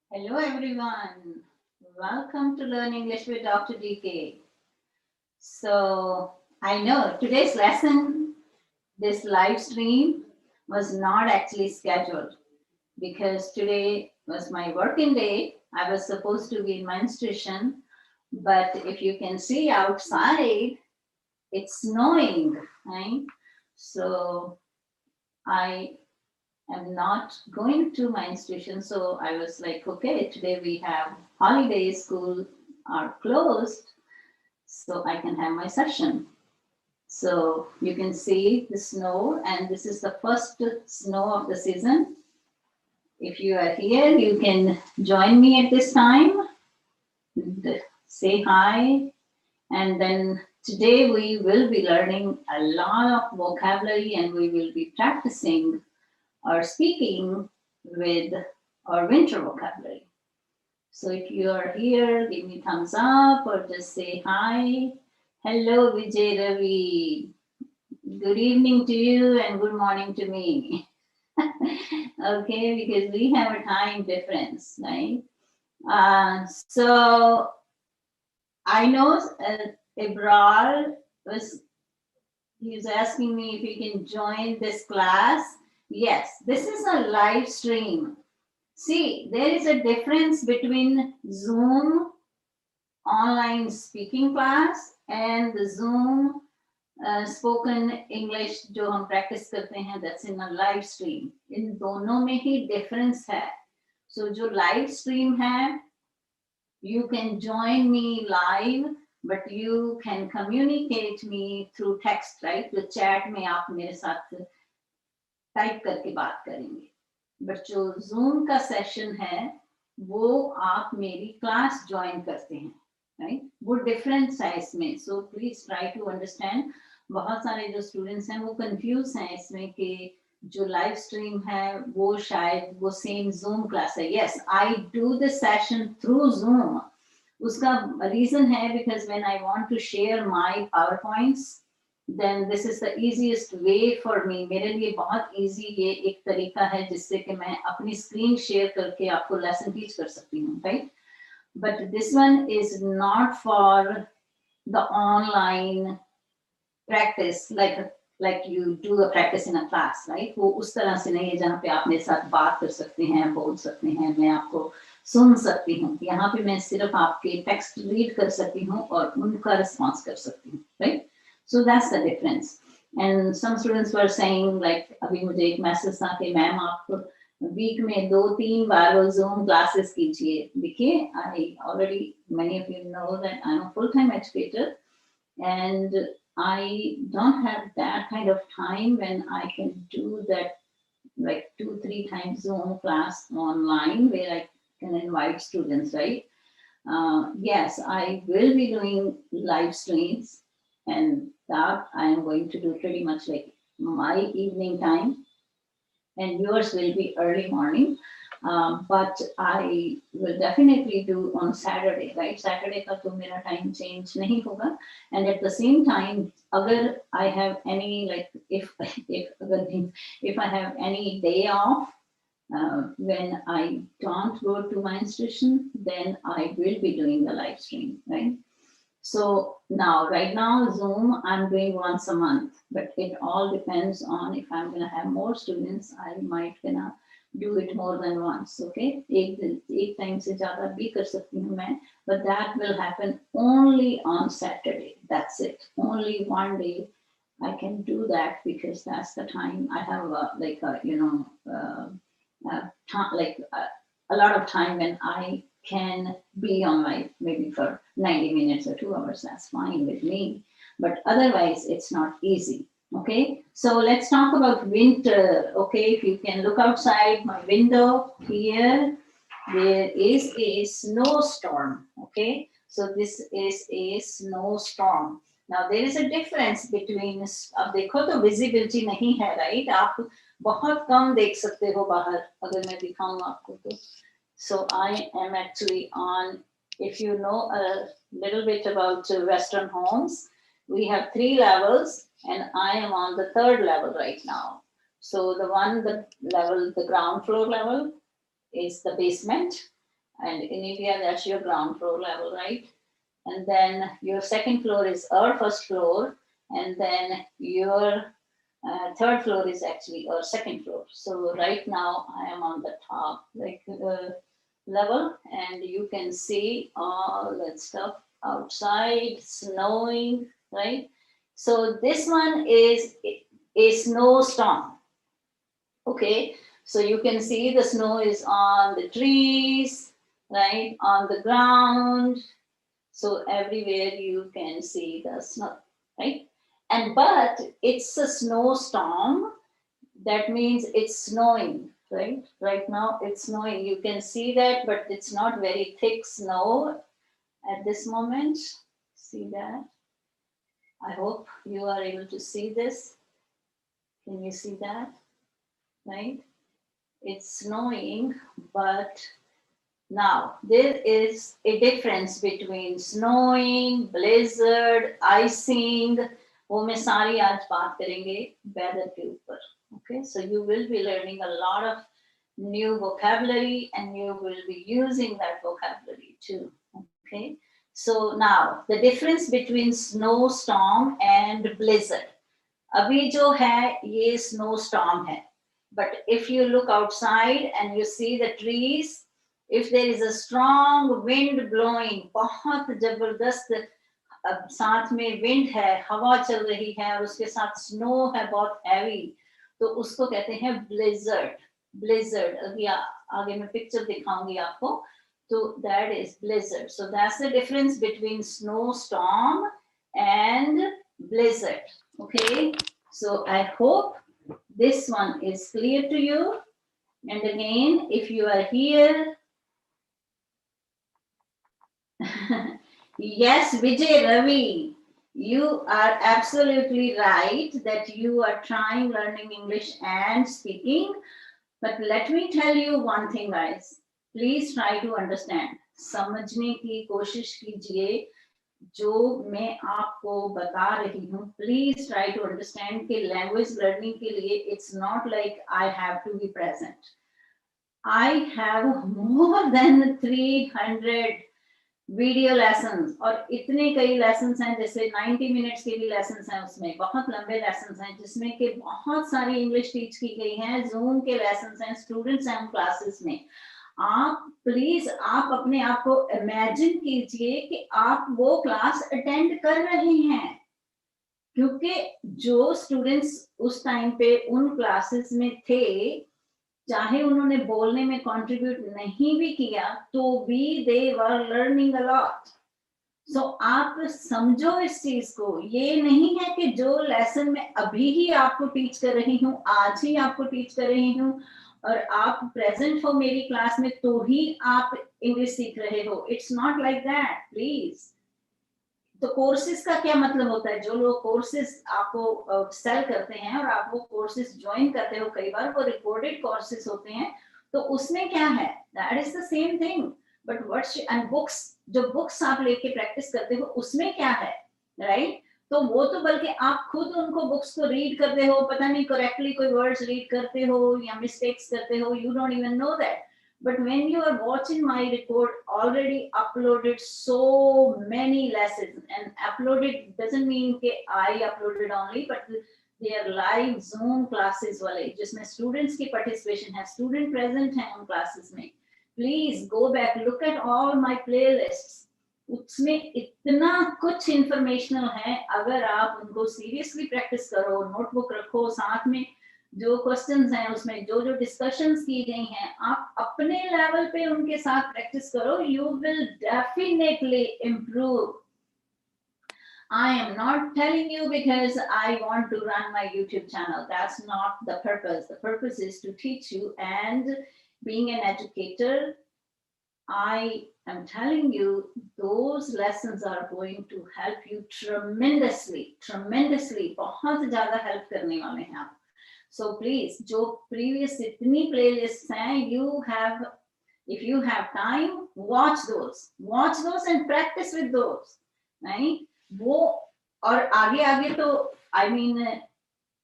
Hello everyone. Welcome to Learn English with Dr. DK. So I know today's lesson, this live stream was not actually scheduled because today was my working day. I was supposed to be in my institution, but if you can see outside, it's snowing, right? So I am not going to my institution. So I was like, okay, today we have holiday, school are closed, so I can have my session. So you can see the snow, and this is the first snow of the season. If you are here, you can join me at this time, say hi, and then today we will be learning a lot of vocabulary and we will be practicing or speaking with our winter vocabulary. So if you are here, give me thumbs up or just say hi. Hello, Vijay Ravi. Good evening to you and good morning to me. Okay, because we have a time difference, right? So I know Ibral was he's asking me if he can join this class. Yes, this is a live stream. See, there is a difference between Zoom online speaking class and the Zoom spoken English जो हम practice करते हैं, that's in a live stream. इन दोनों में ही difference है. So जो live stream है, you can join me live, but you can communicate me through text, right? तो chat में आप मेरे साथ टाइप करके बात करेंगे. बट जो जूम का सेशन है वो आप मेरी क्लास ज्वाइन करते हैं, राइट? वो डिफरेंस है इसमें. So please try to understand. बहुत सारे जो स्टूडेंट्स हैं वो कंफ्यूज हैं इसमें कि जो लाइव स्ट्रीम है वो शायद वो सेम जूम क्लास है. Yes, I do the session through Zoom. उसका रीजन है because when I want to share my PowerPoints then this is the easiest way for me. मेरे लिए बहुत easy ये एक तरीका है जिससे कि मैं अपनी स्क्रीन शेयर करके आपको लेसन टीच कर सकती हूँ, right? But this one is not for the online practice like you do a practice in a class, right? वो उस तरह से नहीं है जहाँ पे आप मेरे साथ बात कर सकते हैं, बोल सकते हैं, मैं आपको सुन सकती हूँ. यहाँ पे मैं सिर्फ आपके टेक्स्ट रीड कर सकती हूँ और उनका रिस्पॉन्स कर सकती हूँ, right? So that's the difference. And some students were saying like अभी मुझे एक मैसेज था कि मैम आप वीक में 2-3 बार वो Zoom classes कीजिए. देखिए, I already many of you know that I'm a full-time educator and I don't have that kind of time when I can do that like 2-3 times Zoom class online where I can invite students, right? Yes, I will be doing live streams and that I am going to do pretty much like my evening time and yours will be early morning. But I will definitely do on Saturday, right? Saturday का तो मेरा time change नहीं होगा. And at the same time, अगर I have any like if I have any day off when I don't go to my institution, then I will be doing the live stream, right? So now, right now, Zoom, I'm doing once a month, but it all depends on if I'm going to have more students, I might gonna do it more than once, okay? एक time से ज़्यादा भी कर सकती हूँ मैं, but that will happen only on Saturday. That's it. Only one day I can do that because that's the time I have a lot of time when I can be online maybe for 90 minutes or 2 hours. That's fine with me. But otherwise, it's not easy. Okay, so let's talk about winter. Okay, if you can look outside my window here, there is a snowstorm. Okay, so this is a snowstorm. Now there is a difference between, अब देखो तो visibility नहीं है, right? आप बहुत कम देख सकते हो बाहर. अगर मैं दिखाऊं आपको तो. So I am actually on, if you know a little bit about Western homes, we have 3 levels and I am on the 3rd level right now. So the ground floor level is the basement And in India, that's your ground floor level, right? And then your second floor is our first floor, and then your third floor is actually our second floor. So right now I am on the top level, and you can see all that stuff outside, snowing, right? So this one is a snowstorm. Okay, so you can see the snow is on the trees, right, on the ground. So everywhere you can see the snow, right? And but it's a snowstorm. That means it's snowing, right? Right now it's snowing. You can see that, but it's not very thick snow at this moment. See that? I hope you are able to see this. Can you see that? Right? It's snowing, but now there is a difference between snowing, blizzard, icing. वो मैं सारी आज बात करेंगे weather के ऊपर. Okay, so you will be learning a lot of new vocabulary, and you will be using that vocabulary too. Okay, so now the difference between snowstorm and blizzard. अभी जो है ये snowstorm है. But if you look outside and you see the trees, if there is a strong wind blowing, बहुत जबरदस्त साथ में wind है, हवा चल रही है और उसके साथ snow है बहुत heavy, तो उसको कहते हैं blizzard. Blizzard. अभी आगे मैं picture दिखाऊंगी आपको. So that is blizzard. So that's the difference between snowstorm and blizzard. Okay. So I hope this one is clear to you. And again, if you are here, yes, Vijay Ravi, you are absolutely right that you are trying learning English and speaking. But let me tell you one thing, guys. Please try to understand. समझने की कोशिश कीजिए जो मैं आपको बता रही हूँ. Please try to understand कि language learning के लिए it's not like I have to be present. I have more than 300 video lessons और इतने कई लेसन्स हैं, जैसे 90 मिनट्स के भी लेसन्स हैं, उसमें बहुत लंबे लेसन्स हैं जिसमें कि बहुत सारी इंग्लिश टीच की गई है. जूम के लेसन्स हैं, स्टूडेंट्स हैं क्लासेस में. आप प्लीज आप अपने आप को इमेजिन कीजिए कि आप वो क्लास अटेंड कर रहे हैं, क्योंकि जो स्टूडेंट्स उस टाइम पे उन क्लासेस में थे, चाहे उन्होंने बोलने में कंट्रीब्यूट नहीं भी किया तो भी दे वर लर्निंग अ लॉट. सो आप समझो इस चीज को. ये नहीं है कि जो लेसन मैं अभी ही आपको टीच कर रही हूँ, आज ही आपको टीच कर रही हूँ और आप प्रेजेंट हो मेरी क्लास में तो ही आप इंग्लिश सीख रहे हो. It's not like that please. तो कोर्सेज का क्या मतलब होता है? जो लोग कोर्सेज आपको सेल करते हैं और आप वो कोर्सेज ज्वाइन करते हो, कई बार वो रिकॉर्डेड कोर्सेज होते हैं, तो उसमें क्या है? That is the same thing. But what's and books, जो बुक्स आप लेके प्रैक्टिस करते हो उसमें क्या है, राइट? तो वो तो बल्कि आप खुद उनको बुक्स को रीड करते हो, पता नहीं करेक्टली कोई वर्ड्स रीड करते हो या मिस्टेक्स करते हो, you don't even know that. But when you are watching my record, already uploaded so many lessons, and uploaded doesn't mean that I uploaded only, but they are live Zoom classes वाले, जिसमें students की participation है, student present हैं उन classes में. Please go back, look at all my playlists. उसमें इतना कुछ informational है. अगर आप उनको seriously practice करो, notebook रखो साथ में, जो क्वेश्चंस हैं उसमें जो जो डिस्कशंस की गई हैं, आप अपने लेवल पे उनके साथ प्रैक्टिस करो. You will definitely improve. I am not telling you because I want to run my YouTube channel. That's not the purpose. The purpose is to teach you, and being an educator, I am telling you those lessons are going to help you tremendously. बहुत ज़्यादा help करने वाले हैं आप. So please, जो previous इतनी playlists हैं, if you have time, watch those and practice with those, right? वो और आगे तो I mean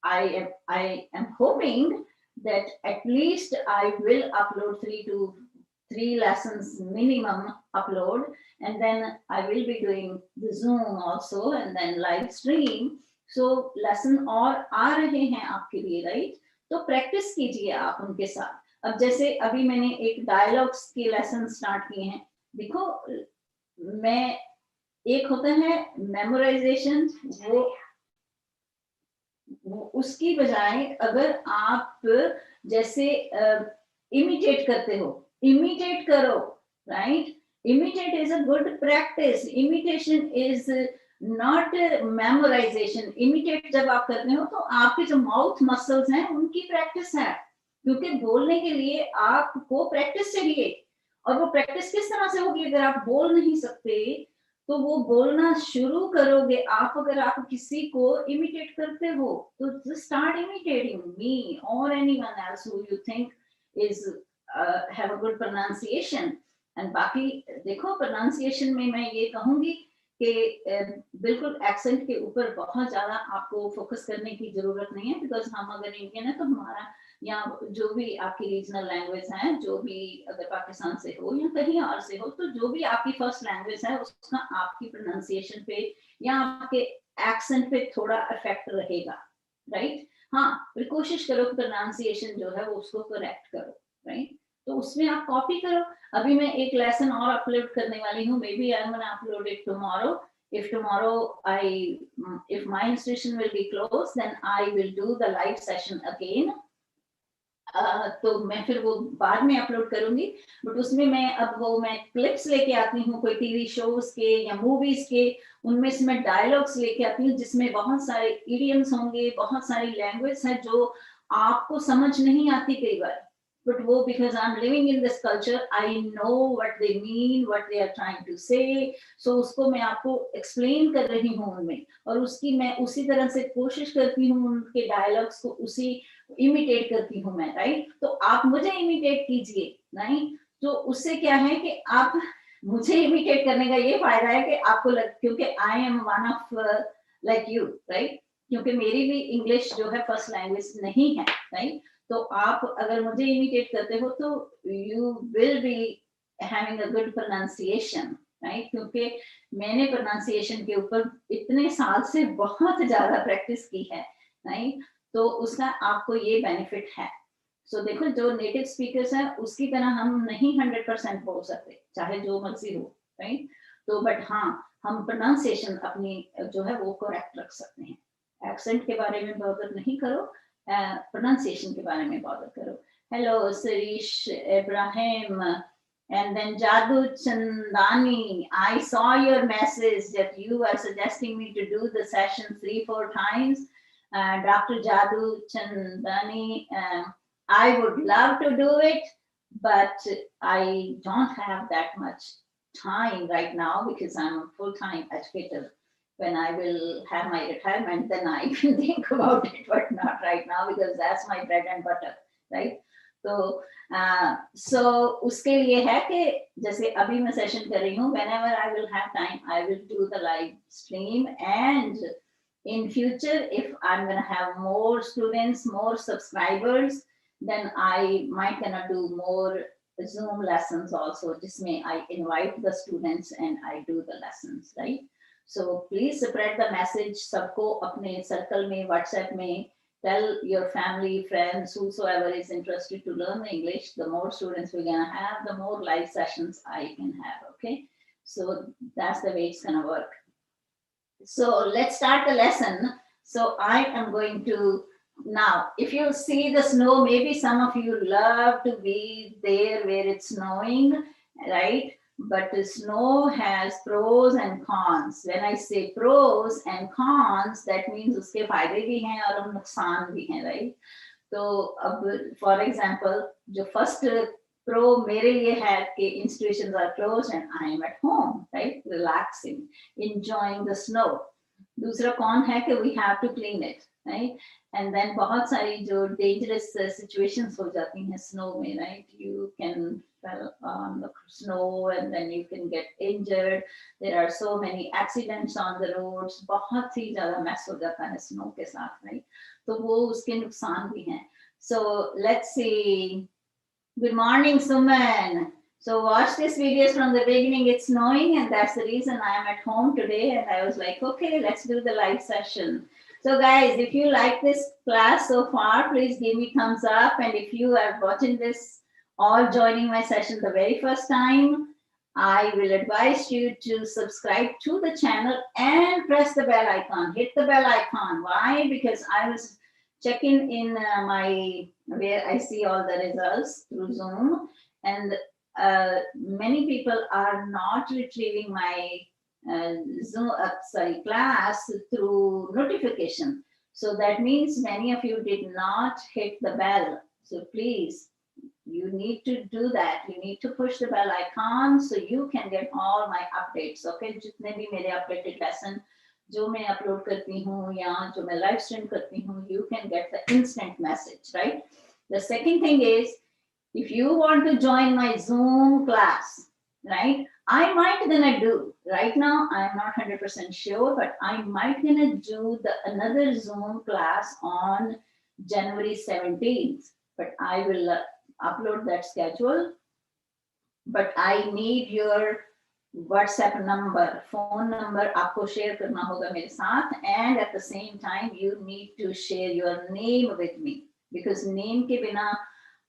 I am hoping that at least I will upload 3 to 3 lessons minimum upload, and then I will be doing the Zoom also and then live stream. So lesson और आ रहे हैं आपके लिए, right? तो practice कीजिए आप उनके साथ. अब जैसे अभी मैंने एक डायलॉग्स के लेसन स्टार्ट किए हैं. देखो, मैं एक होता है मेमोराइजेशन, वो उसकी बजाय अगर आप जैसे इमिटेट करते हो, इमिटेट करो, right? Imitate is a good practice. Imitation is not memorisation. Imitate जब आप करते हो तो आपके जो माउथ मसल्स हैं उनकी प्रैक्टिस है, क्योंकि बोलने के लिए आपको प्रैक्टिस चाहिए. और वो प्रैक्टिस किस तरह से होगी? अगर आप बोल नहीं सकते तो वो बोलना शुरू करोगे आप. अगर आप किसी को इमिटेट करते हो तो just start imitating me or anyone else who you think is have a good pronunciation. and बाकी देखो, pronunciation में मैं ये कहूंगी कि बिल्कुल एक्सेंट के ऊपर बहुत ज्यादा आपको फोकस करने की जरूरत नहीं है, बिकॉज हम अगर इंडियन है तो हमारा या जो भी आपकी रीजनल लैंग्वेज है, जो भी अगर पाकिस्तान से हो या कहीं और से हो, तो जो भी आपकी फर्स्ट लैंग्वेज है उसका आपकी प्रोनाउंसिएशन पे या आपके एक्सेंट पे थोड़ा इफेक्ट रहेगा, राइट? हाँ, फिर कोशिश करो प्रोनाउंसिएशन जो है वो उसको करेक्ट करो, राइट? तो उसमें आप कॉपी करो. अभी मैं एक लेसन और अपलोड करने वाली हूँ. Maybe I am gonna upload it tomorrow. If tomorrow if my institution will be closed, then I will do the live session again. तो मैं फिर वो बाद में अपलोड करूंगी. बट उसमें मैं क्लिप्स लेके आती हूँ कोई टीवी शोज के या मूवीज के. उनमें से मैं डायलॉग्स लेके आती हूँ जिसमें बहुत सारे इडियम्स होंगे, बहुत सारी लैंग्वेज है जो आपको समझ नहीं आती कई बार. But वो because I'm living in this culture, I know what they mean, what they are trying to say. So उसको मैं आपको explain कर रही हूँ उनमें, और उसकी मैं उसी तरह से कोशिश करती हूँ उनके डायलॉग्स को उसी इमिटेट करती हूँ मैं, राइट? तो आप मुझे इमिटेट कीजिए, राइट? तो उससे क्या है कि आप मुझे इमिटेट करने का ये फायदा है कि आपको क्योंकि I am one of like you, right? क्योंकि मेरी भी इंग्लिश जो है फर्स्ट लैंग्वेज नहीं है, राइट? तो आप अगर मुझे इमिटेट करते हो तो you will be having a good pronunciation, right? क्योंकि मैंने प्रोनाउंसिएशन के ऊपर इतने साल से बहुत ज्यादा प्रैक्टिस की है, राइट? तो उसका आपको ये बेनिफिट है. सो देखो, जो नेटिव स्पीकर्स हैं उसकी तरह हम नहीं 100% बोल सकते, चाहे जो मर्जी हो, राइट? तो बट हाँ, हम प्रोनाउंसिएशन अपनी जो है वो करेक्ट रख सकते हैं. एक्सेंट के बारे में बॉदर नहीं करो, प्रोनाउंसिएशन के बारे में बॉदर करो. Hello Sarish Ibrahim, and then Jadu Chandani, I saw your message that you are suggesting me to do the session 3-4 times. Dr. Jadu Chandani, I would love to do it, but I don't have that much time right now because I'm a full-time educator. When I will have my retirement, then I can think about it, but not right now because that's my bread and butter, right? So उसके लिए है कि जैसे अभी मैं session कर रही हूँ, whenever I will have time, I will do the live stream. And in future, if I'm gonna have more students, more subscribers, then I might gonna do more Zoom lessons also. जिसमें I invite the students and I do the lessons, right? So please spread the message. सबको अपने circle में, WhatsApp में, tell your family, friends, whosoever is interested to learn the English. The more students we're gonna have, the more live sessions I can have, okay? So that's the way it's gonna work. So let's start the lesson. So I am going to, now, if you see the snow, maybe some of you love to be there where it's snowing, right? But the snow has pros and cons. When I say pros and cons, that means उसके फायदे भी हैं और नुकसान भी हैं, right? तो अब for example, जो first pro मेरे लिए है कि institutions are closed and I am at home, right? Relaxing, enjoying the snow. दूसरा कौन है कि we have to clean it, right? And then बहुत सारी जो dangerous situations हो जाती हैं snow में, right? You can fall on the snow and then you can get injured. There are so many accidents on the roads. बहुत ही ज़्यादा mess हो जाता है snow के साथ, right? तो वो उसके नुकसान भी हैं. So let's see. Good morning, Suman. So watch this videos from the beginning. It's snowing, and that's the reason I am at home today. And I was like, okay, let's do the live session. So guys, if you like this class so far, please give me thumbs up. And if you are watching this or joining my session the very first time, I will advise you to subscribe to the channel and press the bell icon. Hit the bell icon. Why? Because I was checking in my where I see all the results through Zoom, and many people are not retrieving my Zoom, class through notification. So that means many of you did not hit the bell. So please, you need to do that. You need to push the bell icon so you can get all my updates. Okay, जितने भी मेरे updated lesson जो मैं upload करती हूँ या जो मैं live stream करती हूँ, you can get the instant message, right? The second thing is, if you want to join my Zoom class, right, I might gonna do, right now I'm not 100% sure, but I might gonna do another Zoom class on January 17th, but I will upload that schedule. But I need your WhatsApp number, phone number आपको share करना होगा मेरे साथ, and at the same time you need to share your name with me, because name के बिना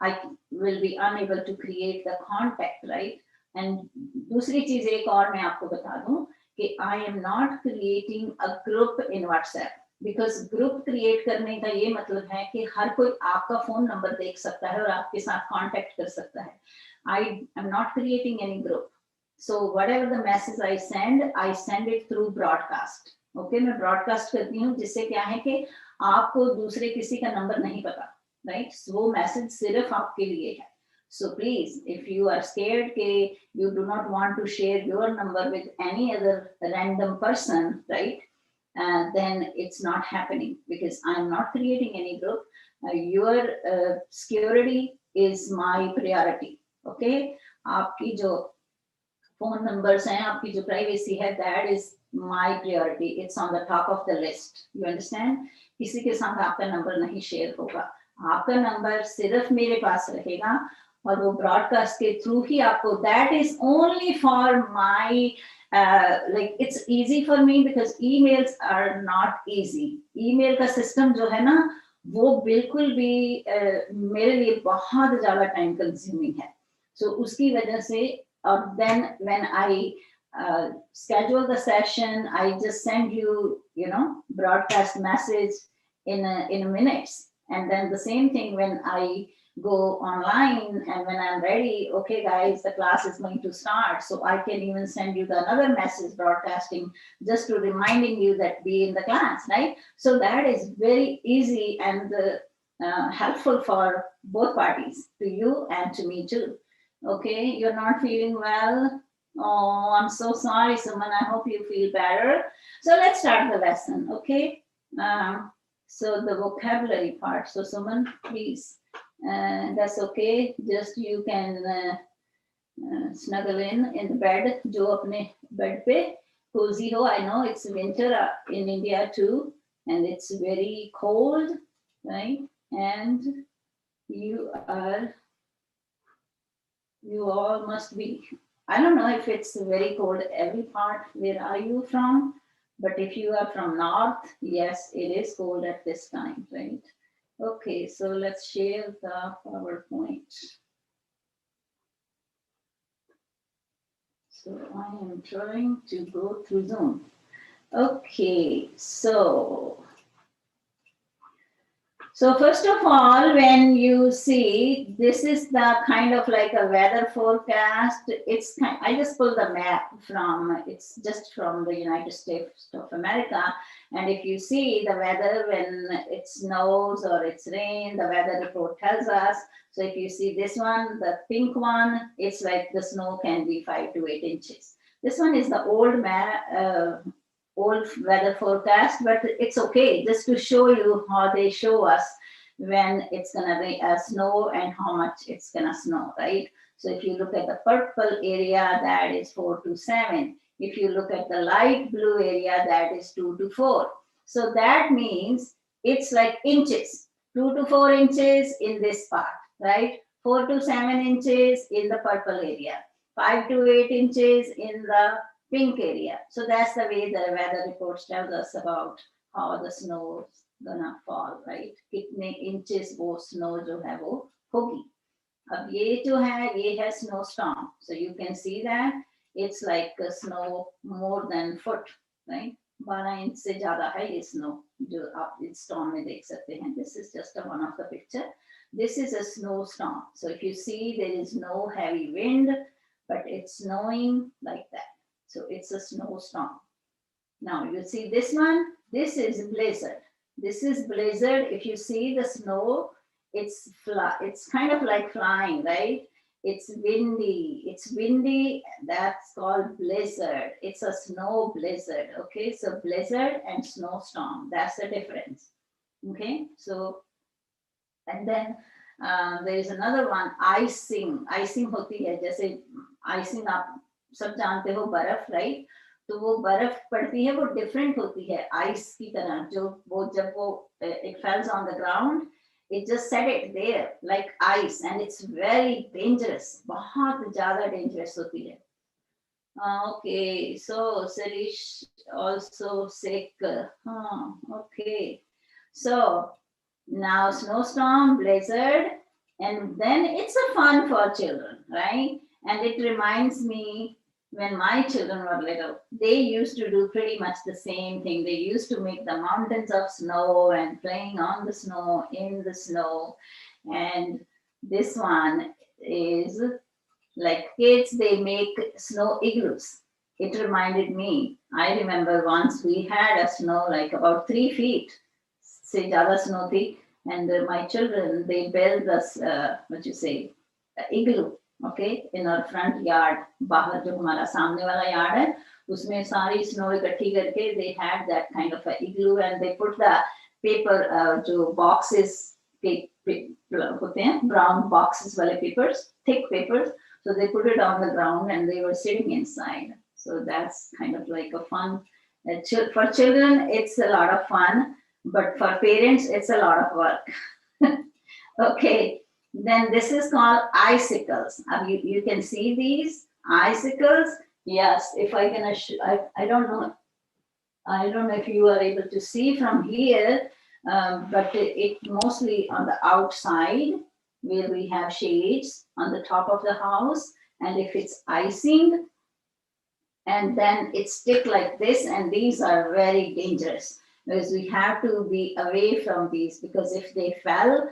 I will be unable to create the contact, right? And दूसरी चीज एक और मैं आपको बता दूं कि I am not creating a group in WhatsApp, because group create करने का ये मतलब है कि हर कोई आपका phone number देख सकता है और आपके साथ contact कर सकता है. I am not creating any group. So whatever the message I send it through broadcast. Okay, मैं broadcast करती हूँ जिससे क्या है कि आपको दूसरे किसी का नंबर नहीं पता. Right? So वो मैसेज सिर्फ आपके लिए है. So please, if you are scared कि you do not want to share your number with any other random person, right? Then it's not happening, because I'm not creating any group. Your security is my priority. Okay? आपकी जो phone numbers हैं, आपकी जो privacy है, that is my priority. It's on the top of the list. You understand? किसी के साथ आपका नंबर नहीं शेयर होगा. आपका नंबर सिर्फ मेरे पास रहेगा और वो ब्रॉडकास्ट के थ्रू ही आपको, that is only for my like it's easy for me because emails are not easy. email का सिस्टम जो है ना वो बिल्कुल भी मेरे लिए बहुत ज्यादा टाइम कंज्यूमिंग है. So उसकी वजह से, then when I schedule the session, I just send you, broadcast message in minutes. And then the same thing when I go online and when I'm ready, okay guys, the class is going to start. So I can even send you another message broadcasting just to reminding you that be in the class, right? So that is very easy and helpful for both parties, to you and to me too. Okay, you're not feeling well? Oh, I'm so sorry, Suman. I hope you feel better. So let's start the lesson, okay? So the vocabulary part. So Suman, please, that's okay. Just you can snuggle in the bed. Jo apne bed pe cozy ho. I know it's winter in India too, and it's very cold, right? And you all must be, I don't know if it's very cold every part. Where are you from? But if you are from north, yes, it is cold at this time, right? Okay, so let's share the PowerPoint. So I am trying to go through Zoom. Okay, so first of all, when you see, this is the kind of like a weather forecast. It's I just pulled the map from, it's just from the United States of America. And if you see the weather when it snows or it's rain, the weather report tells us. So if you see this one, the pink one, it's like the snow can be 5 to 8 inches. This one is the old map, old weather forecast, but it's okay just to show you how they show us when it's gonna snow and how much it's gonna snow, right? So if you look at the purple area, that is 4 to 7. If you look at the light blue area, that is 2 to 4. So that means it's like inches, 2 to 4 inches in this part, right? 4 to 7 inches in the purple area. 5 to 8 inches in the pink area. So that's the way the weather reports tells us about how the snow is gonna fall, right? कितने inches वो snow जो है वो होगी. अब ये जो है ये है snowstorm. So you can see that it's like a snow more than foot, right? 12 inch से ज्यादा है ये snow जो आप इस storm में देख सकते हैं. This is just one of the picture. This is a snowstorm. So if you see there is no heavy wind, but it's snowing like that. So it's a snowstorm. Now you see this one, this is blizzard. This is blizzard. If you see the snow, it's kind of like flying, right? It's windy, that's called blizzard. It's a snow blizzard, okay? So blizzard and snowstorm, that's the difference, okay? So, and then there is another one, icing. Icing होती है, जैसे icing आप सब जानते हो बर्फ, right? तो वो बर्फ पड़ती है वो different होती है ice की तरह जो वो जब वो it falls on the ground, it just set it there like ice and it's very dangerous, बहुत ज़्यादा dangerous होती है. Okay, so Sarish also sick. Okay, so now snowstorm, blizzard, and then it's a fun for children, right? And it reminds me when my children were little, they used to do pretty much the same thing. They used to make the mountains of snow and playing on the snow, in the snow. And this one is like kids, they make snow igloos. It reminded me, I remember once we had a snow like about 3 feet, say jada snow thi, and my children, they built this, igloo. Okay, in our front yard, बाहर जो हमारा सामने वाला yard है, उसमें सारी snow इकट्ठी करके they had that kind of a igloo and they put the paper जो boxes होते हैं brown boxes वाले papers, thick papers, so they put it on the ground and they were sitting inside. So that's kind of like a fun. For children, it's a lot of fun, but for parents, it's a lot of work. Okay. Then this is called icicles. You can see these icicles. Yes, if I can, I don't know. I don't know if you are able to see from here, but it mostly on the outside where we have shades on the top of the house. And if it's icing, and then it stick like this, and these are very dangerous because we have to be away from these because if they fell,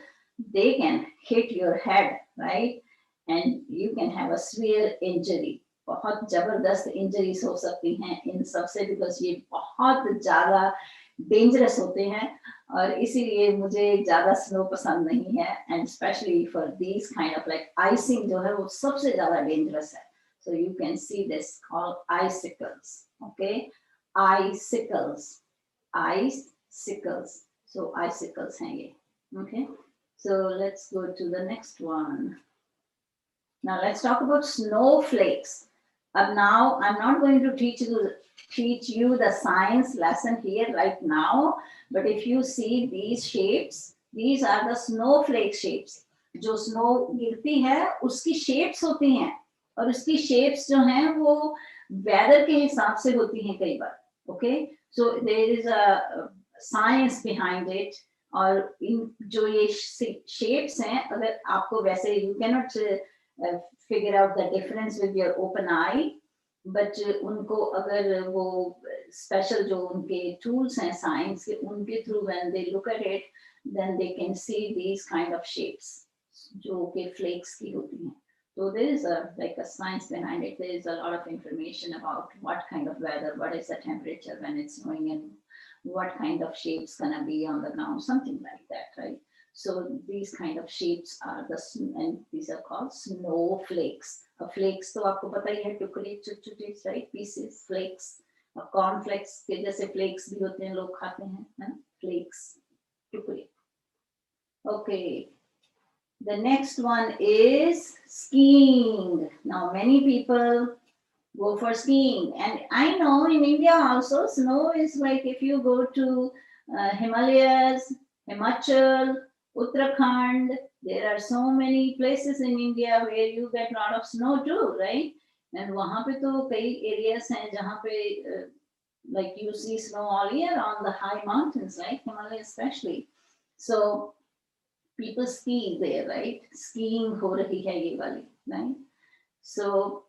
they can hit your head, right? And you can have a severe injury. बहुत जबरदस्त injuries हो सकती हैं इन सबसे because ये बहुत ज़्यादा dangerous होते हैं और इसीलिए मुझे ज़्यादा snow पसंद नहीं है and especially for these kind of like icing जो है वो सबसे ज़्यादा dangerous है. So you can see this called icicles, okay? Icicles, icicles. So icicles हैं ये, okay? So let's go to the next one. Now let's talk about snowflakes. Now I'm not going to teach you the science lesson here right now, but if you see these shapes, these are the snowflake shapes. जो snow गिरती है उसकी shapes होती हैं और उसकी shapes जो हैं वो weather के हिसाब से होती हैं कई बार. Okay, so there is a science behind it. और इन जो ये shapes हैं अगर आपको वैसे you cannot figure out the difference with your open eye, but उनको अगर वो special जो उनके tools हैं science के उनके through when they look at it, then they can see these kind of shapes जो के flakes की होती हैं. So there is like a science behind it. There is a lot of information about what kind of weather, what is the temperature when it's snowing and what kind of shapes gonna be on the ground, something like that, right? So these kind of shapes are and these are called snowflakes. Flakes तो आपको पता ही है टुकड़े छोटे right pieces flakes. Cornflakes के जैसे flakes भी होते हैं लोग खाते हैं flakes टुकड़े. Okay. The next one is skiing. Now many people go for skiing, and I know in India also snow is like if you go to Himalayas, Himachal, Uttarakhand, there are so many places in India where you get a lot of snow too, right? And वहाँ पे तो कई areas हैं जहाँ पे like you see snow all year on the high mountains, right? Himalaya especially. So people ski there, right? Skiing हो रही है ये वाली, right? So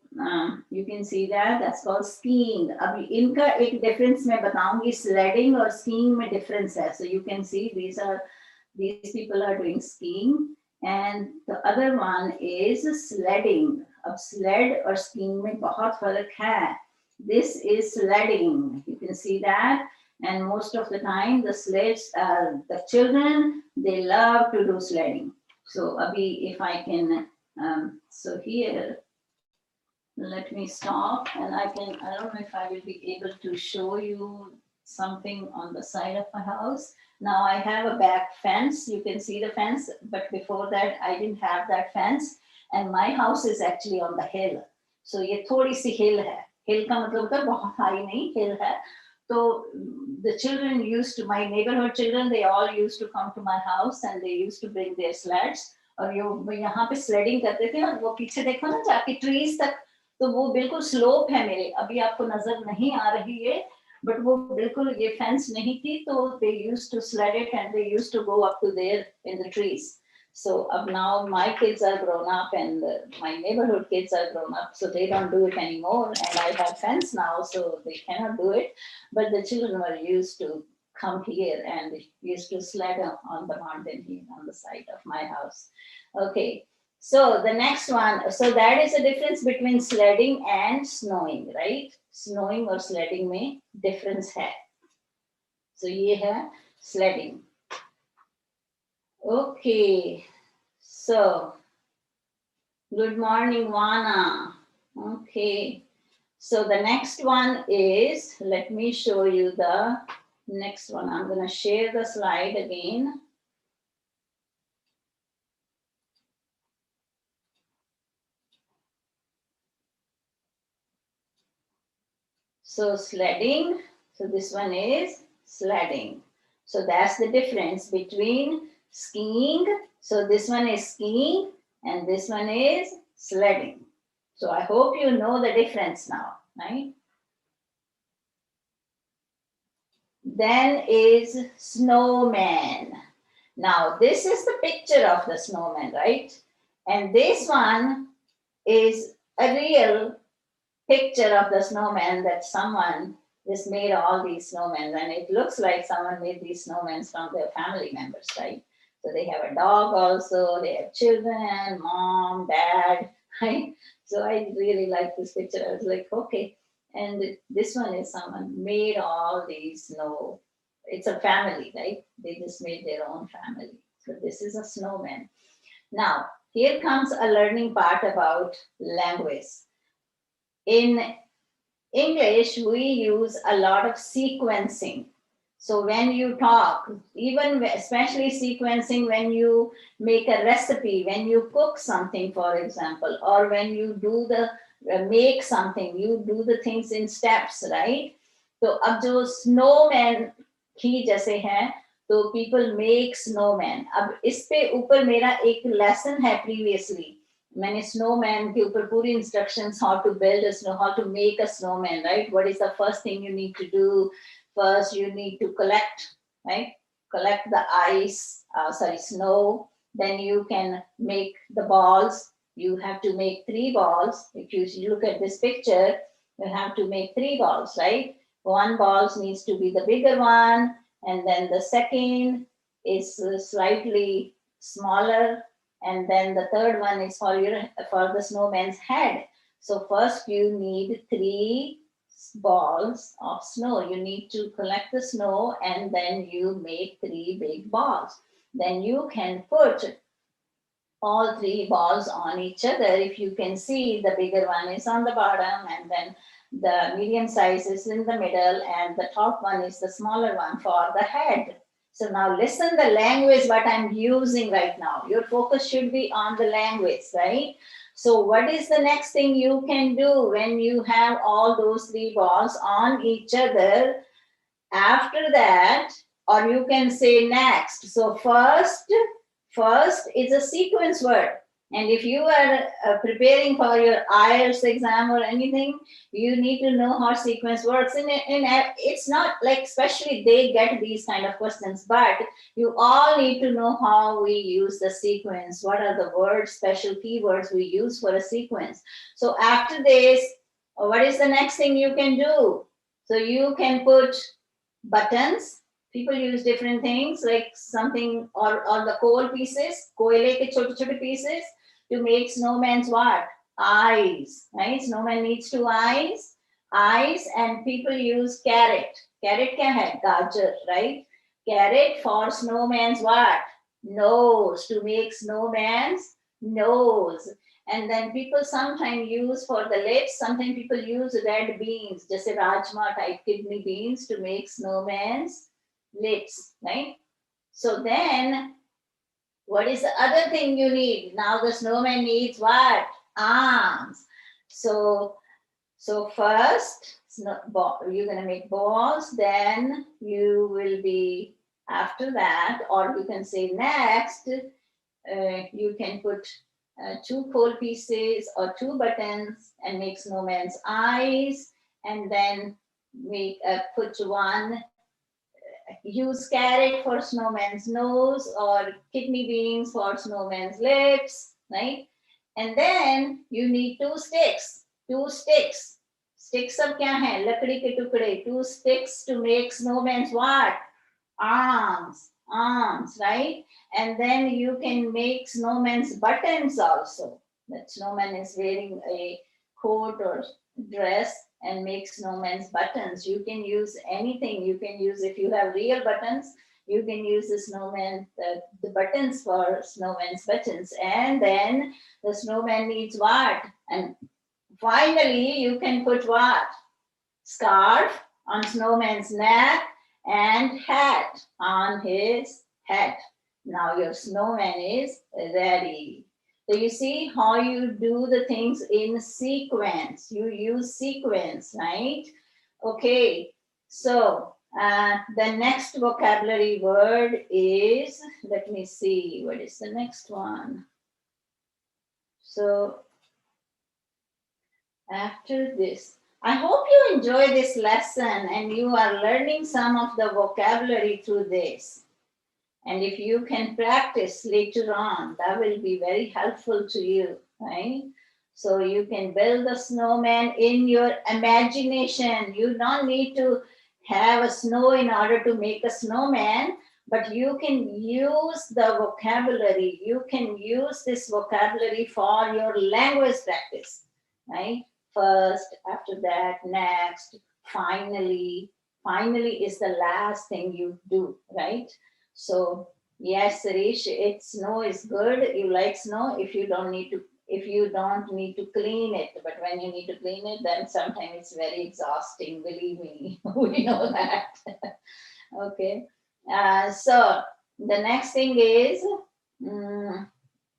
you can see that that's called skiing. अभी इनका एक difference मैं बताऊंगी, sledding और skiing में difference है. So you can see these people are doing skiing, and the other one is sledding. अब sled और skiing में बहुत फर्क है. This is sledding. You can see that, and most of the time the children, they love to do sledding. So Abhi, if I can, so here, let me stop, and I don't know if I will be able to show you something on the side of my house. Now I have a back fence. You can see the fence, but before that I didn't have that fence, and my house is actually on the hill. So ये थोड़ी सी hill है. Hill का मतलब होता है बहुत high नहीं, hill है. So the children used to, my neighborhood children, they all used to come to my house and they used to bring their sleds. और यहाँ पे स्लेडिंग करते थे, और वो पीछे देखो ना जाके ट्रीज तक, तो वो बिल्कुल स्लोप है मेरे, अभी आपको नजर नहीं आ रही है, बट वो बिल्कुल ये फेंस नहीं थी, तो they used to sled it and they used to go up to there in the trees. So now my kids are grown up and my neighborhood kids are grown up, so they don't do it anymore, and I have fence now, so they cannot do it, but the children were used to come here and used to sled on the mountain here on the side of my house. Okay, so the next one, so that is the difference between sledding and snowing, right? Snowing or sledding में difference है. So ये है sledding. Okay, so good morning, Vana. Okay, so the next one is, let me show you the next one. I'm going to share the slide again. So sledding, so this one is sledding. So that's the difference between skiing. So this one is skiing and this one is sledding. So I hope you know the difference now, right? Then is snowman. Now this is the picture of the snowman, right? And this one is a real picture of the snowman that someone just made all these snowmen, and it looks like someone made these snowmen from their family members, right? So they have a dog also, they have children, mom, dad, right? So I really like this picture. I was like, okay. And this one is someone made all these snow. It's a family, right? They just made their own family. So this is a snowman. Now, here comes a learning part about language. In English, we use a lot of sequencing. So when you talk, even especially sequencing when you make a recipe, when you cook something, for example, or when you do the make something, you do the things in steps, right? So अब जो snowman ही जैसे हैं, तो people make snowman. अब इस पे ऊपर मेरा एक lesson है previously. मैंने snowman के ऊपर पूरी instructions how to build a snow, how to make a snowman, right? What is the first thing you need to do? First, you need to collect, right? Collect the ice, snow. Then you can make the balls. You have to make 3 balls. If you look at this picture, you have to make 3 balls, right? One ball needs to be the bigger one, and then the second is slightly smaller, and then the third one is for the snowman's head. So first you need 3 balls of snow. You need to collect the snow and then you make 3 big balls. Then you can put all 3 balls on each other. If you can see, the bigger one is on the bottom, and then the medium size is in the middle, and the top one is the smaller one for the head. So now listen the language what I'm using right now. Your focus should be on the language, right? So what is the next thing you can do when you have all those 3 balls on each other? After that, or you can say next. So first is a sequence word. And if you are preparing for your IELTS exam or anything, you need to know how sequence works. And it's not like, especially they get these kind of questions, but you all need to know how we use the sequence. What are the words, special keywords we use for a sequence? So after this, what is the next thing you can do? So you can put buttons. People use different things like something or the coal pieces, koile ke chote chote pieces to make snowman's what? Eyes, right? Snowman needs two eyes, and people use carrot. Carrot kya hai? Gajar, right? Carrot for snowman's what? Nose, to make snowman's nose. And then people sometimes use for the lips, sometimes people use red beans, just a rajma type kidney beans to make snowman's lips, right? So then what is the other thing you need? Now the snowman needs what? Arms. So first, you're going to make balls, then you will be, after that, or you can say next, you can put two coal pieces or two buttons and make snowman's eyes, and then make put one, use carrot for snowman's nose or kidney beans for snowman's lips, right? And then you need two sticks. Sticks of kya hai? Lakdi ke tukde. Two sticks to make snowman's what? Arms, right? And then you can make snowman's buttons also. That snowman is wearing a coat or dress and make snowman's buttons. You can use anything. You can use, if you have real buttons, you can use the snowman, the buttons for snowman's buttons. And then the snowman needs what? And finally, you can put what? Scarf on snowman's neck and hat on his head. Now your snowman is ready. So you see how you do the things in sequence. You use sequence, right? Okay, so the next vocabulary word is, let me see, what is the next one? So after this, I hope you enjoy this lesson and you are learning some of the vocabulary through this. And if you can practice later on, that will be very helpful to you, right? So you can build a snowman in your imagination. You don't need to have a snow in order to make a snowman, but you can use the vocabulary. You can use this vocabulary for your language practice, right? First, after that, next, finally. Finally is the last thing you do, right? So yes, Sarish, snow is good. You like snow if you don't need to clean it. But when you need to clean it, then sometimes it's very exhausting. Believe me, we know that. Okay. So the next thing is the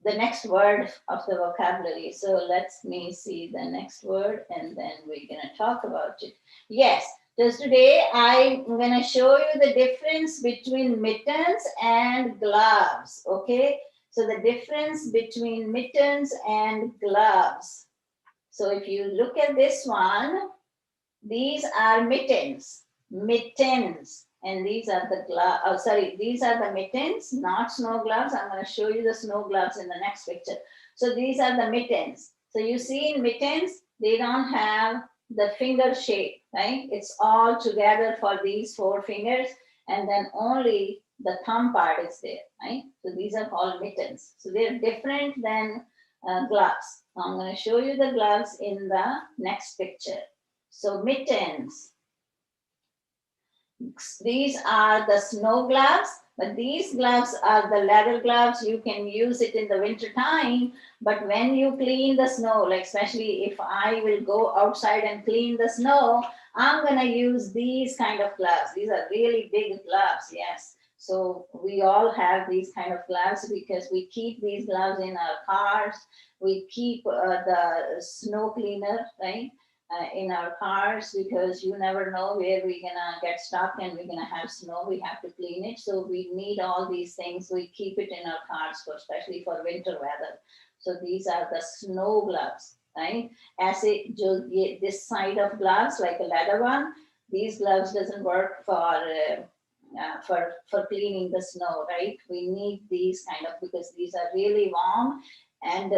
next word of the vocabulary. So let me see the next word, and then we're gonna talk about it. Yes. So today I'm going to show you the difference between mittens and gloves, okay? So the difference between mittens and gloves. So if you look at this one, these are mittens, and these are the gloves. These are the mittens, not snow gloves. I'm going to show you the snow gloves in the next picture. So these are the mittens. So you see in mittens, they don't have the finger shape, right? It's all together for these four fingers, and then only the thumb part is there, right? So these are called mittens. So they're different than gloves. So I'm going to show you the gloves in the next picture. So mittens. These are the snow gloves, but these gloves are the leather gloves. You can use it in the winter time, but when you clean the snow, like especially if I will go outside and clean the snow, I'm gonna use these kind of gloves. These are really big gloves, yes. So we all have these kind of gloves because we keep these gloves in our cars. We keep the snow cleaner, right? In our cars, because you never know where we're gonna get stuck and we're gonna have snow. We have to clean it, so we need all these things. We keep it in our cars, especially for winter weather. So these are the snow gloves, right? ऐसे जो ये this side of gloves like a leather one, these gloves doesn't work for cleaning the snow, right? We need these kind of, because these are really warm and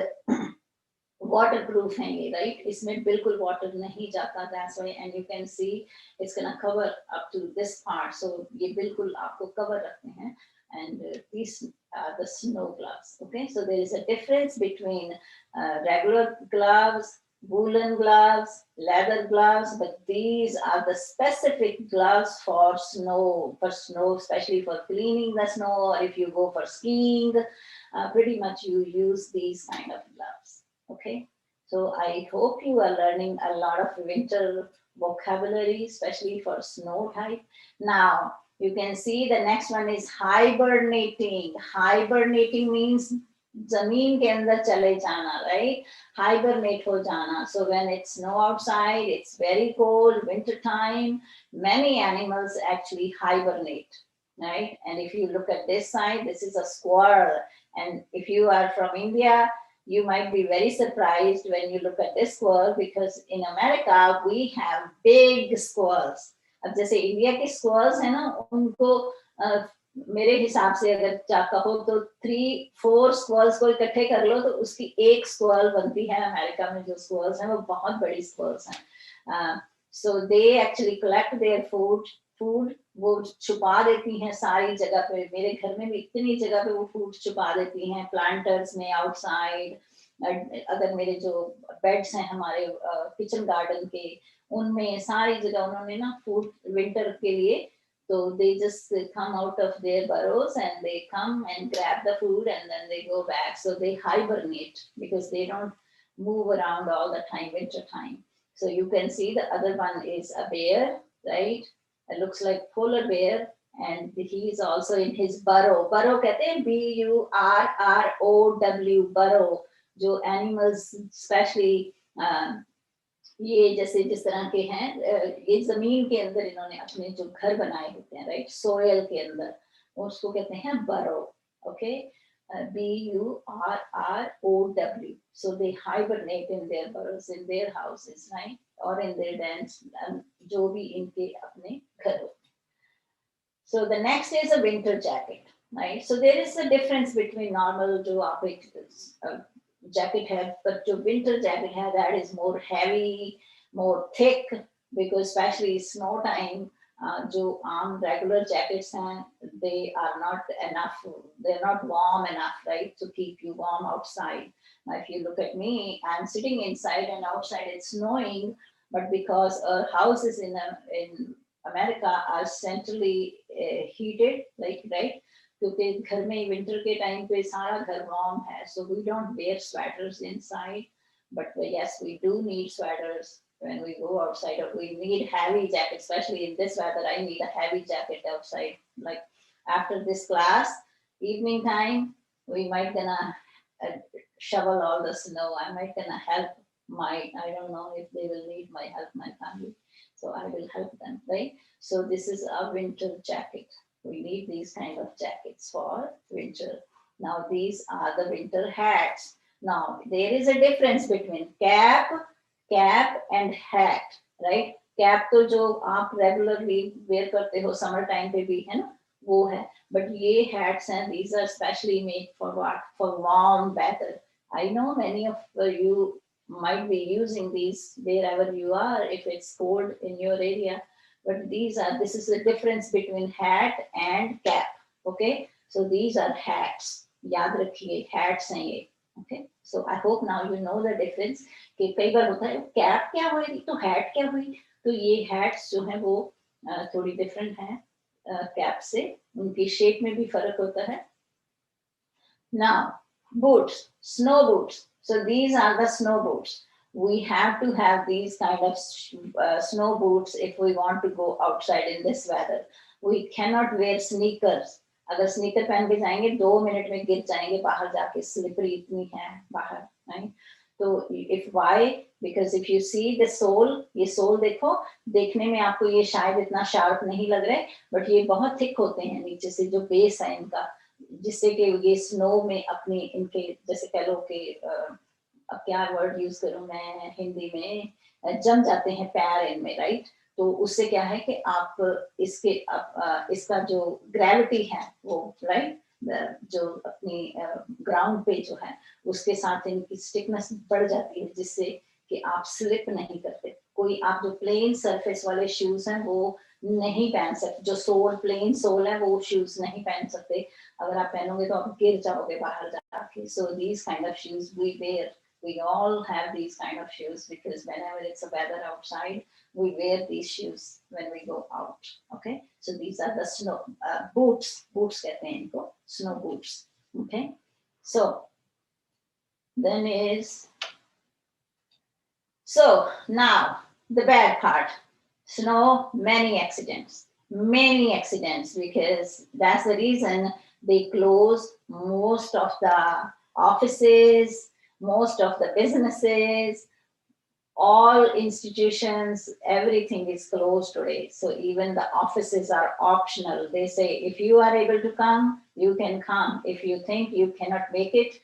waterproof हैं ये, right? इसमें बिल्कुल water नहीं जाता, that's why, and you can see it's gonna cover up to this part, so ये बिल्कुल आपको cover रखते हैं, and these are the snow gloves. Okay, so there is a difference between regular gloves, woolen gloves, leather gloves, but these are the specific gloves for snow, especially for cleaning the snow, or if you go for skiing, pretty much you use these kind of gloves. Okay, so I hope you are learning a lot of winter vocabulary, especially for snow type. Now, you can see the next one is hibernating. Hibernating means ज़मीन के अंदर चले जाना, right? Hibernate हो जाना. So when it's snow outside, it's very cold, winter time, many animals actually hibernate, right? And if you look at this side, this is a squirrel. And if you are from India, you might be very surprised when you look at this squirrel, because in America we have big squirrels. अब जैसे India के squares है ना, उनको मेरे हिसाब से अगर कहो तो 3-4 स्क्वायर्स को इकट्ठे कर लो तो उसकी एक स्क्वायर बनती है. अमेरिका में जो स्क्वायर्स हैं वो बहुत बड़ी स्क्वायर्स हैं. So they actually collect their food वो छुपा देती हैं सारी जगह पे. मेरे घर में भी इतनी जगह पे वो फूड छुपा देती हैं, प्लांटर्स में, आउटसाइड. अगर मेरे जो बेड्स हैं हमारे किचन गार्डन के, उनमें सारी जगह उन्होंने ना फूड विंटर के लिए, तो they just come out of their burrows and they come and grab the food and then they go back. So they hibernate because they don't move around all the time winter time. So you can see the other one is a bear, right? It looks like polar bear, and he is also in his burrow. Burrow कहते हैं BURROW, burrow. जो animals especially ये जैसे जिस तरह के हैं, ये जमीन के अंदर इन्होंने अपने जो घर बनाए होते हैं, राइट, सोयल के अंदर, उसको कहते हैं बरो. Okay, BURROW. So they hibernate in their burrows, in their houses, right, or in their dens, जो भी इनके अपने घर होते. So the next is a winter jacket, right? So there is a difference between normal जो आप एक jacket है, but जो winter jacket है, that is more heavy, more thick, because especially snow time, जो आम regular jackets हैं, they are not enough, they're not warm enough, right, to keep you warm outside. Now if you look at me, I'm sitting inside and outside it's snowing, but because our houses in America are centrally heated, like, right, क्योंकि घर में winter के time पे सारा घर warm है, so we don't wear sweaters inside, but yes, we do need sweaters when we go outside, or we need heavy jackets, especially in this weather. I need a heavy jacket outside. Like after this class, evening time, we might gonna shovel all the snow. I might gonna help I don't know if they will need my help, my family, so I will help them, right? So this is a winter jacket. We need these kind of jackets for winter. Now these are the winter hats. Now there is a difference between cap and hat, right? Cap तो जो आप regularly wear करते हो summer time पे भी है ना, वो है. But ये hats हैं, these are specially made for what? For warm weather. I know many of you might be using these wherever you are if it's cold in your area. But this is the difference between hat and cap. Okay, so these are hats. याद रखिए, hats हैं ये. Okay, so I hope now you know the difference. कि कई बार होता है cap क्या हुई तो hat क्या हुई, तो ये hats जो हैं वो थोड़ी different हैं cap से, उनकी shape में भी फर्क होता है. Now boots, snow boots. So these are the snow boots. We have to have these kind of snow boots if we want to go outside in this weather. We cannot wear sneakers. अगर sneaker पहन के जाएंगे 2 minute में गिर जाएंगे बाहर जाके, slippery इतनी है बाहर, right? तो if why? Because if you see the sole, ये sole देखो, देखने में आपको ये शायद इतना शार्प नहीं लग रहा है, but ये बहुत थिक होते हैं नीचे से, जो बेस है इनका जिससे कि ये स्नो में अपनी इनके जैसे कह लो कि अब क्या वर्ड यूज करूं मैं हिंदी में, जम जाते हैं पैर इनमें, राइट। तो उससे क्या है कि आप इसके इसका जो ग्रेविटी है वो, राइट, जो अपनी ग्राउंड पे जो है उसके साथ इनकी स्टिकनेस बढ़ जाती है, जिससे कि आप स्लिप नहीं करते। कोई आप जो प्लेन सरफेस वाले शूज हैं वो नहीं पहन सकते, जो सोल प्लेन सोल है वो शूज नहीं पहन सकते। अगर आप पहनोगे तो आप गिर जाओगे बाहर जाके। So these kind of shoes we wear, we all have these kind of shoes because whenever it's a weather outside we wear these shoes when we go out. Okay, so these are the snow boots kehte hain inko, snow boots. Okay, so then is, so now the bad part, snow, many accidents, because that's the reason they close most of the offices, most of the businesses, all institutions, everything is closed today. So even the offices are optional. They say if you are able to come, you can come. If you think you cannot make it,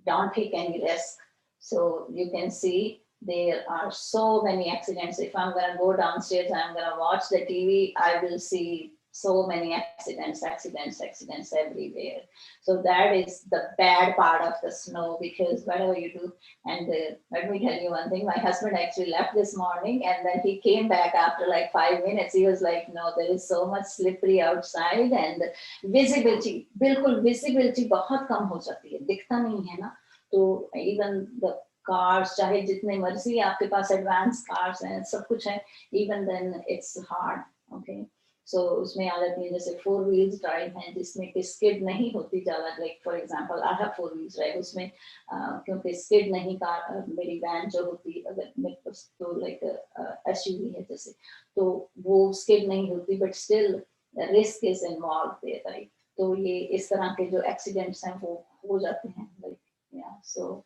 don't take any risk. So you can see there are so many accidents. If I'm going to go downstairs, I'm going to watch the TV, I will see so many accidents everywhere. So that is the bad part of the snow, because whatever you do, and let me tell you one thing, my husband actually left this morning and then he came back after like 5 minutes. He was like, no, there is so much slippery outside and visibility, बिल्कुल visibility बहुत कम हो जाती है, दिखता नहीं है ना। तो even the cars, चाहे जितने मर्जी आपके पास एडवांस कार्स हैं, सब कुछ है, even then it's hard. Okay, so उसमें आ जाती है जैसे 4 wheels drive है जिसमें कि skid नहीं होती ज़्यादा, like for example I have 4 wheels drive, उसमें क्योंकि skid नहीं, कार मेरी वैन जो होती अगर मेरे पास तो like SUV है जैसे, तो वो skid नहीं होती, but still risk is involved there, right? तो ये इस तरह के जो accidents हैं वो हो जाते हैं, like yeah, so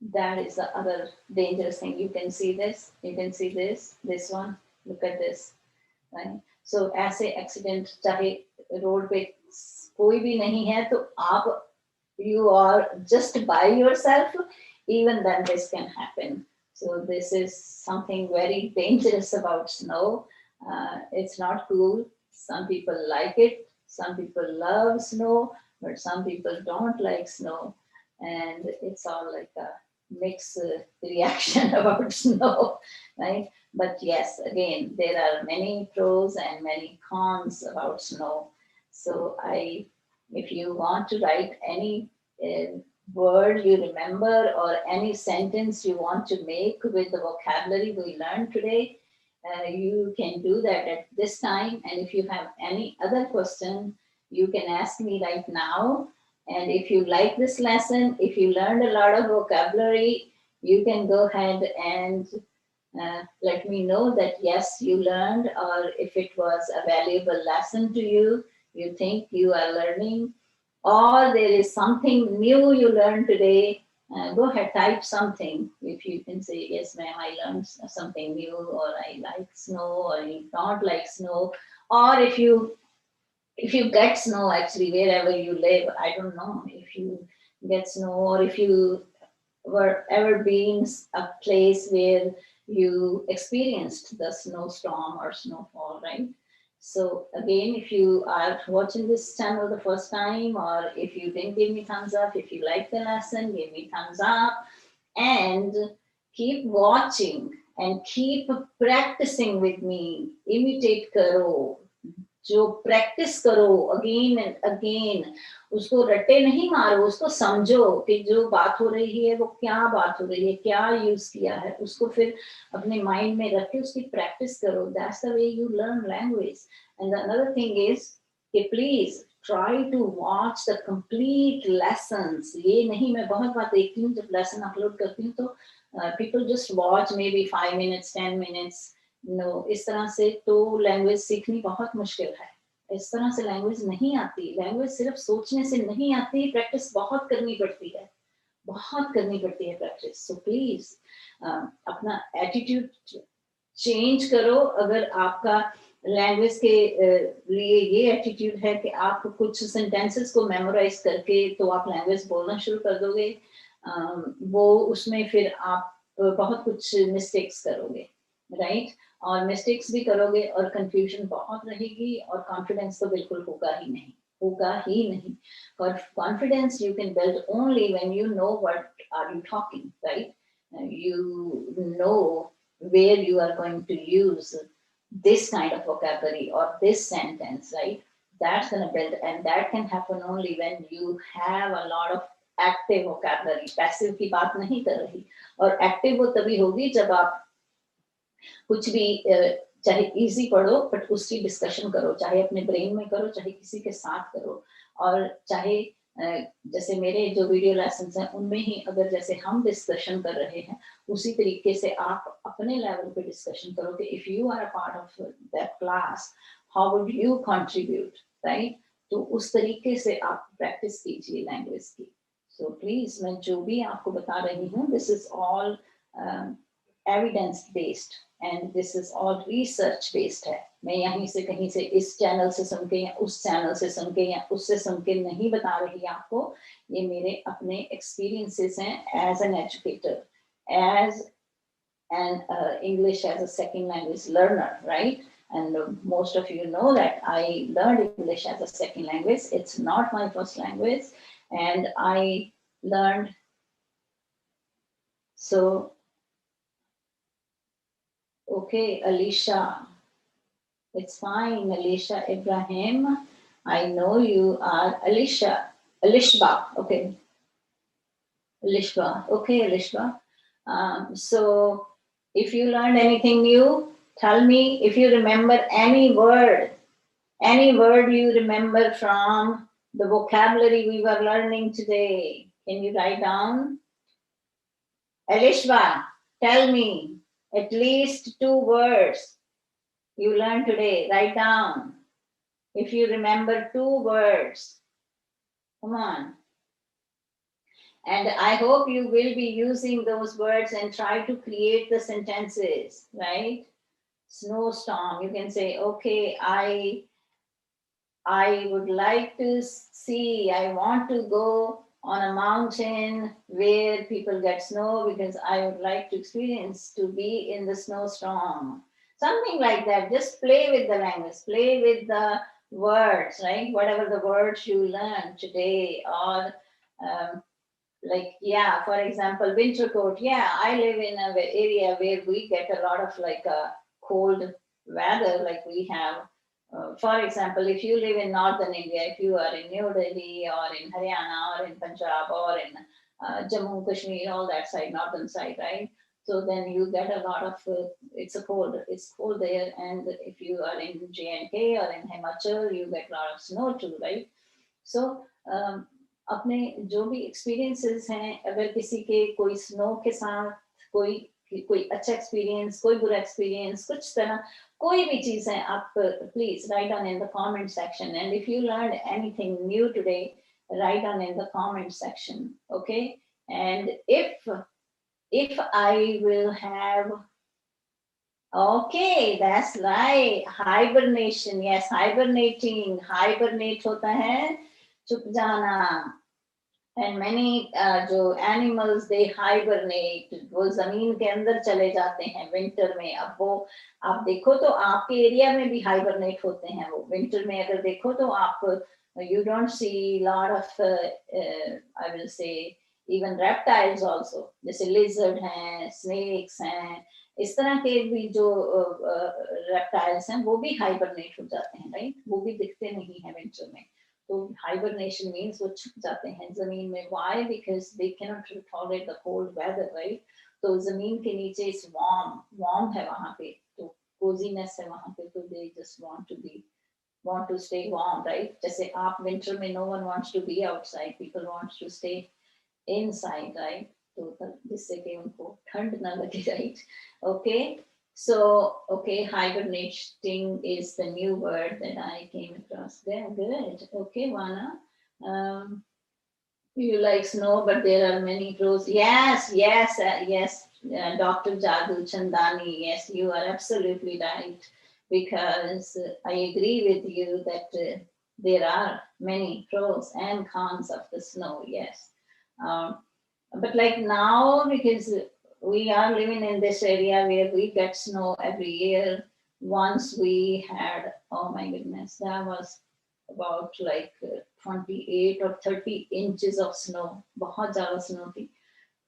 that is the other dangerous thing. You can see this, this one, look at this, right? So ऐसे accident चाहे road पे कोई भी नहीं है तो आप, you are just by yourself, even then this can happen. So this is something very dangerous about snow. It's not cool. Some people like it, some people love snow, but some people don't like snow, and it's all like a mixed reaction about snow, right? But yes, again, there are many pros and many cons about snow. So if you want to write any word you remember or any sentence you want to make with the vocabulary we learned today, you can do that at this time. And if you have any other question, you can ask me right now. And if you like this lesson, if you learned a lot of vocabulary, you can go ahead and let me know that yes, you learned, or if it was a valuable lesson to you, you think you are learning, or there is something new you learned today, go ahead, type something. If you can say, yes, ma'am, I learned something new, or I like snow, or you don't like snow, or if you get snow actually wherever you live, I don't know if you get snow, or if you were ever been a place where you experienced the snowstorm or snowfall, right? So again, if you are watching this channel the first time, or if you didn't give me thumbs up, if you like the lesson, give me thumbs up, and keep watching and keep practicing with me. Imitate karo. जो practice करो again and again, उसको रट्टे नहीं मारो, उसको समझो कि जो बात हो रही है वो क्या बात हो रही है, क्या यूज किया है, उसको फिर अपने माइंड में रख के उसकी प्रैक्टिस करो. That's the way you learn language. And another thing is कि please try to watch the complete lessons. ये नहीं, मैं बहुत बात देखती हूँ जब लेसन अपलोड करती हूँ तो people just watch maybe 5 minutes 10 minutes. No, इस तरह से तो लैंग्वेज सीखनी बहुत मुश्किल है. इस तरह से लैंग्वेज नहीं आती. लैंग्वेज सिर्फ सोचने से नहीं आती, प्रैक्टिस बहुत करनी पड़ती है, बहुत करनी पड़ती है प्रैक्टिस. सो प्लीज अपना एटीट्यूड चेंज करो. अगर आपका लैंग्वेज के लिए ये एटीट्यूड है कि आप कुछ सेंटेंसेस को मेमोराइज करके तो आप लैंग्वेज बोलना शुरू कर दोगे, वो उसमें फिर आप बहुत कुछ मिस्टेक्स करोगे, राइट? और मिस्टेक्स भी करोगे और कंफ्यूजन बहुत रहेगी और कॉन्फिडेंस तो बिल्कुल होगा ही नहीं, होगा ही नहीं. और confidence you can build only when you know what are you talking, right? You know where you are going to use this kind of vocabulary or this sentence, right? That's going to build, and that can happen only when you have a lot of active vocabulary. Passive की बात नहीं कर रही, और active वो तभी होगी जब आप कुछ भी चाहे इजी पढ़ो बट उसकी डिस्कशन करो, चाहे अपने ब्रेन में करो, चाहे किसी के साथ करो, और चाहे जैसे मेरे जो वीडियो लेसन्स हैं उनमें ही अगर जैसे हम डिस्कशन कर रहे हैं उसी तरीके से आप अपने लेवल पे डिस्कशन करो कि if you are a part of that class how would you contribute, right? तो उस तरीके से आप प्रैक्टिस कीजिए लैंग्वेज की. सो प्लीज, मैं जो भी आपको बता रही हूँ this is all evidence based and this is all research based है. मैं यहीं से कहीं से इस चैनल से सुन के या उस चैनल से सुन के या उससे सुन के नहीं बता रही आपको. ये मेरे अपने एक्सपीरियंसेस हैं as an educator, as an English as a second language learner, right? And most of you know that I learned English as a second language. It's not my first language, and I learned. So, okay, Alicia, it's fine, Alicia Ibrahim. I know you are Alicia, Alishba, okay. Alishba, okay, Alishba. So, if you learned anything new, tell me. If you remember any word you remember from the vocabulary we were learning today, can you write down? Alishba, tell me at least 2 words you learned today. Write down. If you remember 2 words, come on. And I hope you will be using those words and try to create the sentences, right? Snowstorm, you can say, okay, I would like to see, I want to go on a mountain where people get snow because I would like to experience to be in the snowstorm. Something like that. Just play with the language, play with the words, right? Whatever the words you learned today, or like, yeah, for example, winter coat. Yeah, I live in an area where we get a lot of like cold weather, like we have. For example, if you live in northern India, if you are in New Delhi or in Haryana or in Punjab or in Jammu, Kashmir, all that side, northern side, right? So then you get a lot of, it's cold there. And if you are in J&K or in Himachal, you get a lot of snow too, right? So, अपने जो भी experiences हैं, अगर किसी के कोई snow के साथ कोई अच्छा एक्सपीरियंस, कोई बुरा एक्सपीरियंस, कुछ तरह कोई भी चीज है, आप please right on in the comment section. And if you learn anything new today, right on in the comment section, okay? And if I will have, okay, that's right, hibernation. Yes, hibernating, hibernate होता है चुप जाना. And many जो animals they hibernate, वो जमीन के अंदर चले जाते हैं विंटर में. अब वो आप देखो तो आपके एरिया में भी hibernate होते हैं. वो विंटर में अगर देखो तो आप you don't see lot of I will say even reptiles also, जैसे lizard हैं, snakes हैं, इस तरह के भी जो reptiles हैं वो भी hibernate हो जाते हैं, right? वो भी दिखते नहीं हैं विंटर में. तो hibernation means वो छुप जाते हैं जमीन में. Why? Because they cannot tolerate the cold weather, right? तो जमीन के नीचे is warm है वहाँ पे, तो coziness है वहाँ पे, तो they just want to stay warm, right? जैसे आप winter में no one wants to be outside, people want to stay inside, right? तो जिससे कि उनको ठंड ना लगे, right? Okay. So, okay, hibernating is the new word that I came across. There, good. Okay, Vana. You like snow, but there are many pros. Yes. Dr. Jadu Chandani. Yes, you are absolutely right. because I agree with you that there are many pros and cons of the snow, yes. Um, but like now, because we are living in this area where we get snow every year. Once we had, oh my goodness, that was about like 28 or 30 inches of snow. बहुत ज़्यादा snow थी.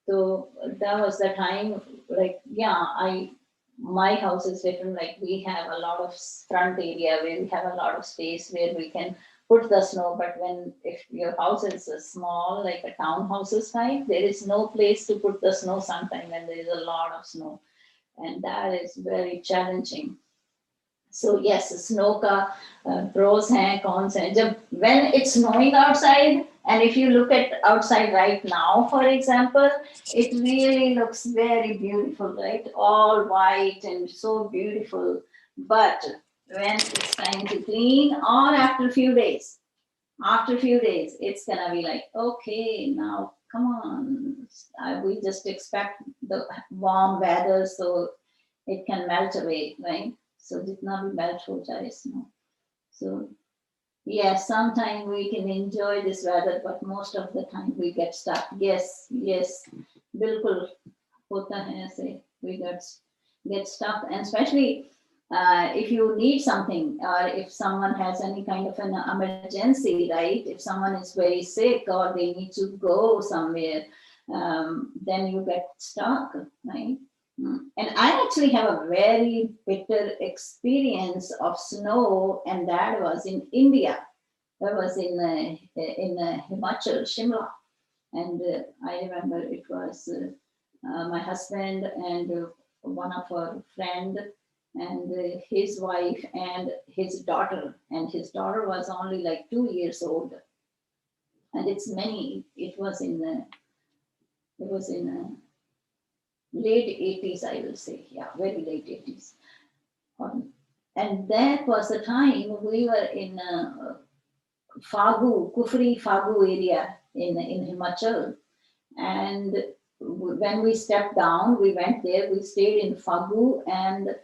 So that was the time, like, yeah, my house is different. Like we have a lot of front area where we have a lot of space where we can put the snow. But if your house is small, like a townhouses type, there is no place to put the snow sometime when there is a lot of snow. And that is very challenging. So yes, snow का pros हैं, cons हैं. जब when it's snowing outside, and if you look at outside right now, for example, it really looks very beautiful, right? All white and so beautiful. But when it's time to clean, or after a few days, it's gonna be like, okay, now come on, we just expect the warm weather so it can melt away, right? So जितना भी melt हो जाए snow. So yeah, sometimes we can enjoy this weather, but most of the time we get stuck. Yes, बिल्कुल होता है ऐसे. We get stuck, and especially if you need something, or if someone has any kind of an emergency, right? If someone is very sick or they need to go somewhere, then you get stuck, right? And I actually have a very bitter experience of snow, and that was in India. That was in Himachal, Shimla, and I remember it was my husband and one of our friend and his wife and his daughter, and his daughter was only like 2 years old, and it was in late 80s, I will say. Yeah, very late 80s. And that was the time we were in Kufri Fagu area in Himachal. And when we stepped down, we went there, we stayed in Fagu, and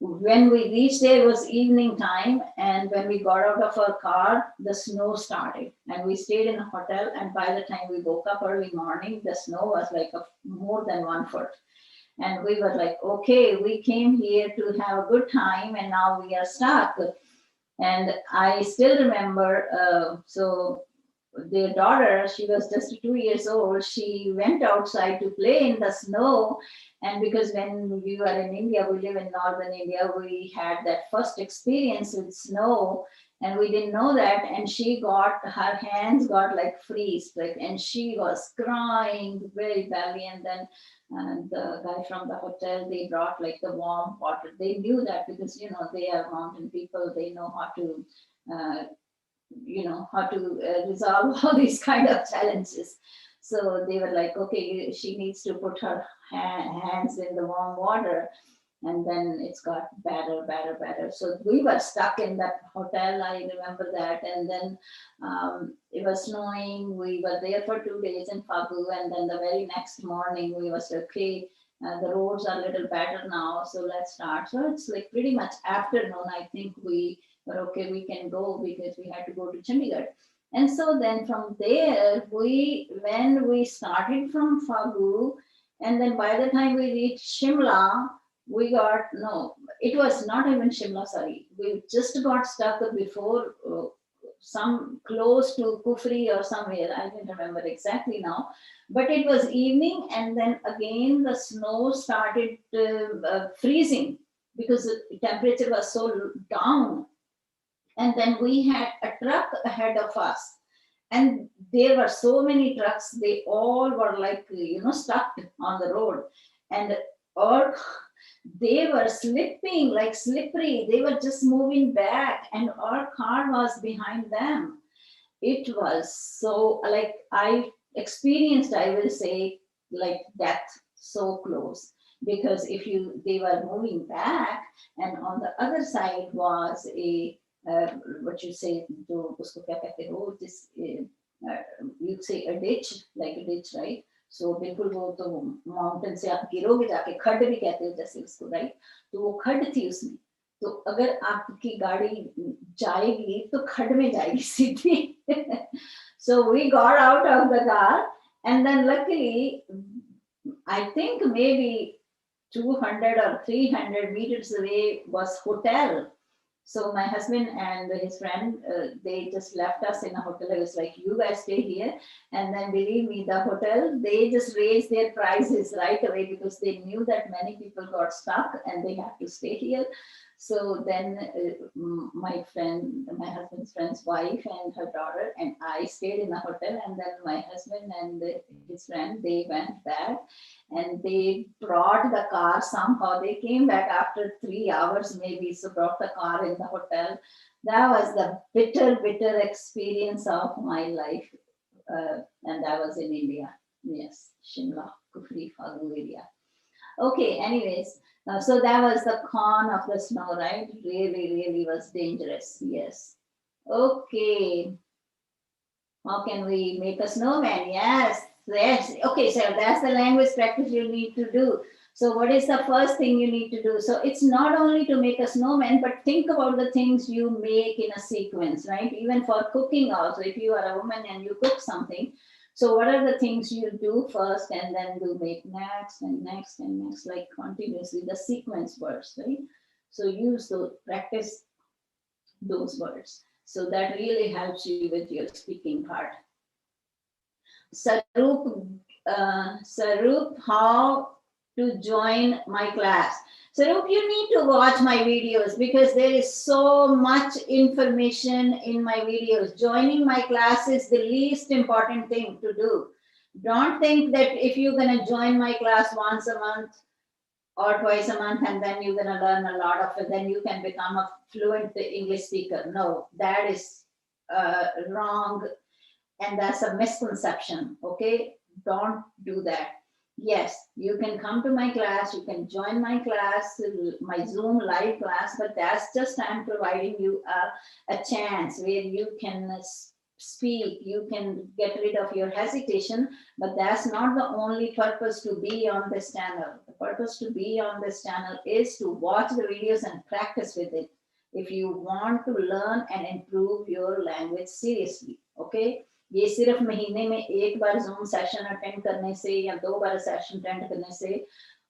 when we reached there, it was evening time, and when we got out of our car, the snow started, and we stayed in a hotel, and by the time we woke up early morning, the snow was like more than 1 foot. And we were like, okay, we came here to have a good time, and now we are stuck. And I still remember, so their daughter, she was just 2 years old, she went outside to play in the snow. And because when we were in India, we live in northern India, we had that first experience with snow, and we didn't know that. And her hands got like freeze, like, and she was crying very badly. And then the guy from the hotel, they brought like the warm water. They knew that because, they are mountain people, they know how to resolve all these kind of challenges. So they were like, okay, she needs to put her hands in the warm water, and then it's got better. So we were stuck in that hotel, I remember that. And then it was snowing. We were there for 2 days in Fagu, and then the very next morning we was okay, the roads are a little better now, so let's start. So it's like pretty much afternoon, I think we were okay, we can go, because we had to go to Chandigarh. And so then from there, when we started from Fagu, and then by the time we reached Shimla, it was not even Shimla, sorry. We just got stuck before some close to Kufri or somewhere. I don't remember exactly now. But it was evening, and then again the snow started freezing because the temperature was so down. And then we had a truck ahead of us, and there were so many trucks, they all were like, stuck on the road, and they were slipping, like slippery, they were just moving back, and our car was behind them. It was so, like, I experienced, I will say, like death so close, because they were moving back, and on the other side was what you say, you'd say a ditch, like a ditch, right? So बिल्कुल वो तो mountain से आप गिरोगे जाके, खड्ड भी कहते हैं जैसे उसको, right? तो वो खड्ड थी उसमें, तो अगर आपकी गाड़ी जाएगी तो खड्ड में जाएगी सीधी. So we got out of the car, and then luckily, I think maybe 200 or 300 meters away was hotel. So my husband and his friend, they just left us in a hotel. I was like, you guys stay here. And then believe me, the hotel, they just raised their prices right away because they knew that many people got stuck and they had to stay here. So then my friend, my husband's friend's wife and her daughter and I stayed in a hotel, and then my husband and his friend, they went back and they brought the car somehow. They came back after 3 hours maybe, so brought the car in the hotel. That was the bitter experience of my life. And I was in India. Yes, Shimla, Kufri, Phagu area. Okay, anyways, so that was the con of the snow, right? Really was dangerous. Yes. Okay. How can we make a snowman? Yes. Okay, so that's the language practice you need to do. So what is the first thing you need to do? So it's not only to make a snowman, but think about the things you make in a sequence, right? Even for cooking also, if you are a woman and you cook something, so what are the things you do first and then do make next and next and next, like continuously, the sequence words, right? So use those, practice those words. So that really helps you with your speaking part. Sarup, how to join my class? Sarup, you need to watch my videos because there is so much information in my videos. Joining my class is the least important thing to do. Don't think that if you're going to join my class once a month or twice a month and then you're going to learn a lot of it, then you can become a fluent English speaker. No, that is wrong. And that's a misconception. Okay, don't do that. Yes, you can come to my class, you can join my class, my Zoom live class, but that's just I'm providing you a chance where you can speak, you can get rid of your hesitation, but that's not the only purpose to be on this channel. The purpose to be on this channel is to watch the videos and practice with it if you want to learn and improve your language seriously. Okay, ये सिर्फ महीने में एक बार zoom session attend करने से या 2 बार session attend करने से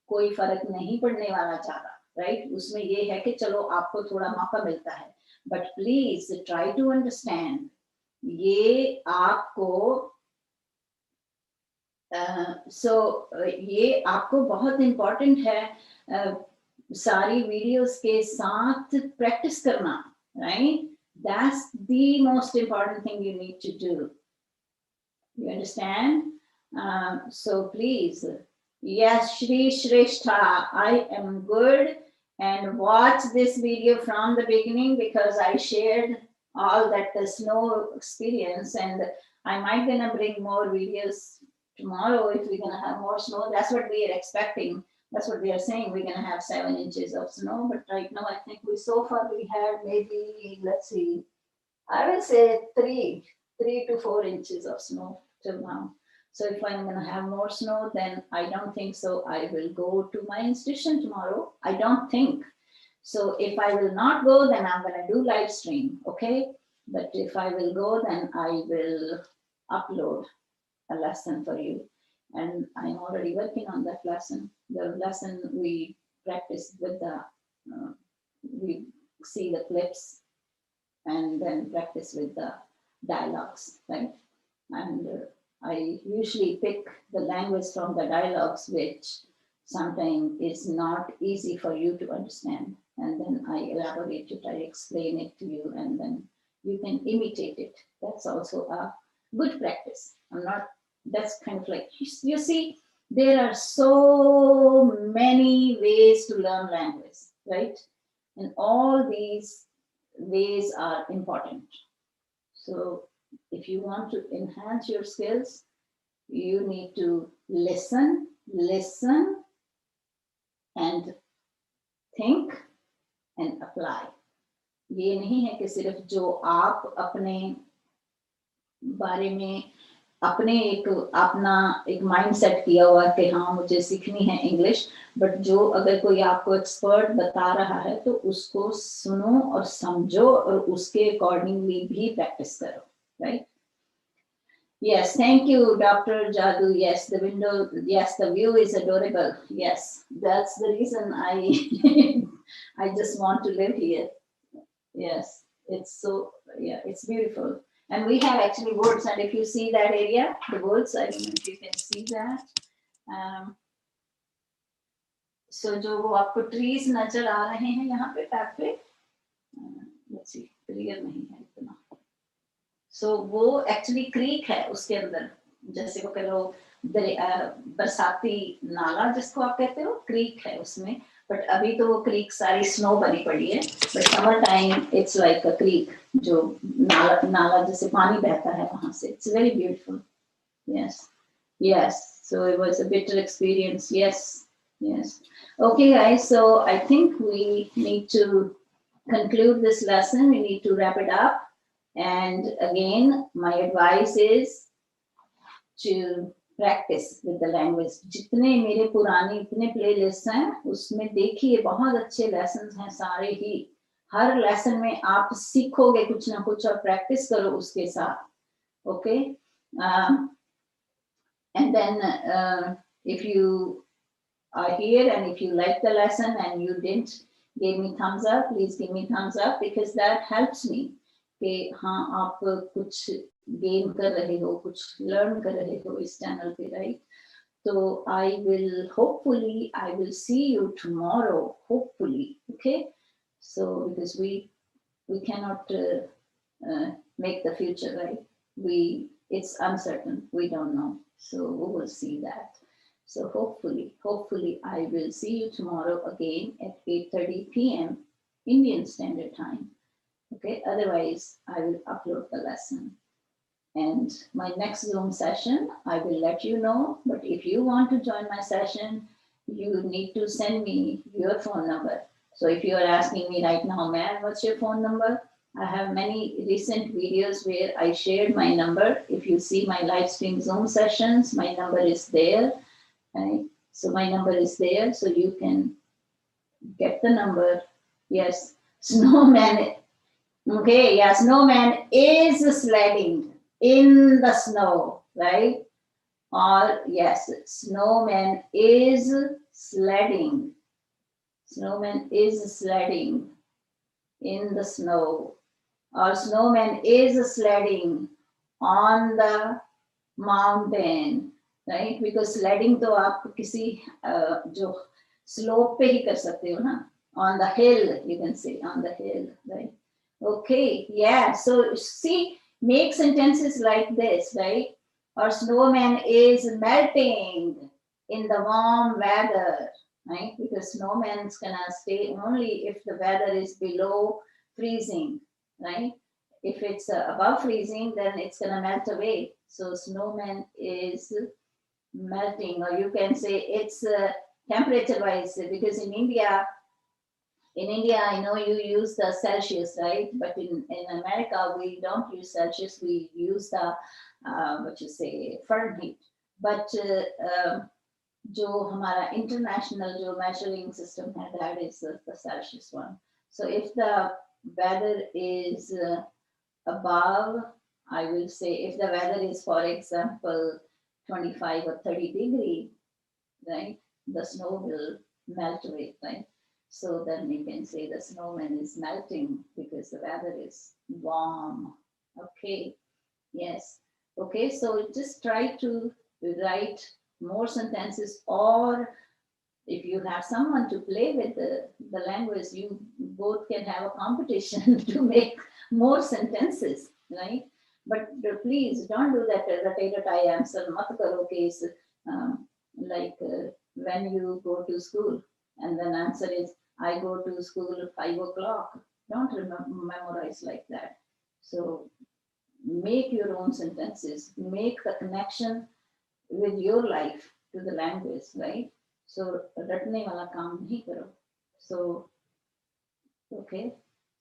कोई फर्क नहीं पड़ने वाला चाहता, राइट? उसमें ये है कि चलो आपको थोड़ा मौका मिलता है, but please try to understand, ये आपको ये आपको बहुत इंपॉर्टेंट है सारी वीडियोस के साथ प्रैक्टिस करना, right? That's the most important thing you need to do. You understand? So please, yes, Shri Shrestha, I am good, and watch this video from the beginning because I shared all that the snow experience, and I might gonna bring more videos tomorrow if we're gonna have more snow. That's what we are expecting. That's what we are saying. We're gonna have 7 inches of snow, but right now I think so far we had maybe, let's see, I will say 3 to 4 inches of snow till now. So if I'm going to have more snow, then I don't think so. I will go to my institution tomorrow. I don't think. So if I will not go, then I'm going to do live stream. Okay. But if I will go, then I will upload a lesson for you. And I'm already working on that lesson. The lesson we practice with we see the clips and then practice with the dialogues, right? And I usually pick the language from the dialogues, which sometimes is not easy for you to understand. And then I elaborate it, I explain it to you, and then you can imitate it. That's also a good practice. That's kind of like, you see, there are so many ways to learn language, right? And all these ways are important. So if you want to enhance your skills, you need to listen and think and apply. ये नहीं है कि सिर्फ जो आप अपने बारे में अपने एक अपना एक माइंड सेट किया हुआ है कि हाँ मुझे सीखनी है इंग्लिश, बट जो अगर कोई आपको एक्सपर्ट बता रहा है तो उसको सुनो और समझो और उसके अकॉर्डिंगली भी प्रैक्टिस करो, right? Yes, thank you, Dr. Jadu. Yes, the window, yes, the view is adorable. Yes, that's the reason I just want to live here. Yes, it's so, yeah, it's beautiful. And we have actually woods, and if you see that area, the woods, I don't know if you can see that. So जो वो आपको trees नजर आ रहे हैं यहाँ पे tap पे, let's see, clear नहीं है इतना. So वो एक्चुअली क्रीक है उसके अंदर, जैसे वो कह लो बरसाती नाला जिसको आप कहते हो, क्रीक है उसमें, बट अभी तो वो क्रीक सारी स्नो बनी पड़ी है, but summer time it's like a creek, जो नाला नाला जैसे पानी बहता है वहां से. It's very beautiful. Yes yes, so it was a bitter experience. Yes yes. Okay guys, so I think we need to conclude this lesson. We need to wrap it up. And again, my advice is to practice with the language. जितने मेरे पुराने इतने playlist हैं उसमें देखिए बहुत अच्छे lessons हैं सारे ही. हर लेसन में आप सीखोगे कुछ ना कुछ और प्रैक्टिस करो उसके साथ. Okay, and then if you are here and if you like the lesson and you didn't give me thumbs up, please give me thumbs up because that helps me कि हाँ आप कुछ गेन कर रहे हो, कुछ लर्न कर रहे हो इस चैनल पे, राइट? तो I will see you tomorrow, hopefully. Okay, so because we cannot make the future, right? It's uncertain, we don't know, so we will see that. So hopefully I will see you tomorrow again at 8:30 p.m. Indian Standard Time. Okay, otherwise I will upload the lesson. And my next Zoom session, I will let you know. But if you want to join my session, you need to send me your phone number. So if you are asking me right now, man, what's your phone number? I have many recent videos where I shared my number. If you see my live stream Zoom sessions, my number is there. Right? So my number is there, so you can get the number. Yes, snowman. Okay, yeah, snowman is sledding in the snow, right? Or yes, snowman is sledding. Snowman is sledding in the snow. Or snowman is sledding on the mountain. Right, because sliding तो आप किसी जो slope पे ही कर सकते हो ना, on the hill, you can say on the hill, right? Okay, yeah, so see, make sentences like this, right? और snowman is melting in the warm weather, right? Because snowman's gonna stay only if the weather is below freezing, right? If it's above freezing, then it's gonna melt away. So snowman is melting, or you can say it's temperature wise, because in India I know you use the Celsius, right? But in America we don't use Celsius, we use the what you say, Fahrenheit. But जो हमारा international जो measuring system है, that is the Celsius one. So if the weather is above, I will say, if the weather is, for example, 25 or 30 degree, right? The snow will melt away, right? So then you can say the snowman is melting because the weather is warm. Okay, yes. Okay, so just try to write more sentences, or if you have someone to play with the language, you both can have a competition to make more sentences, right? But please don't do that ratatata answer. mat karo case, like when you go to school and then answer is I go to school at 5 o'clock. Don't memorize like that. So make your own sentences, make the connection with your life to the language, right? So रटने वाला काम नहीं करो. So okay,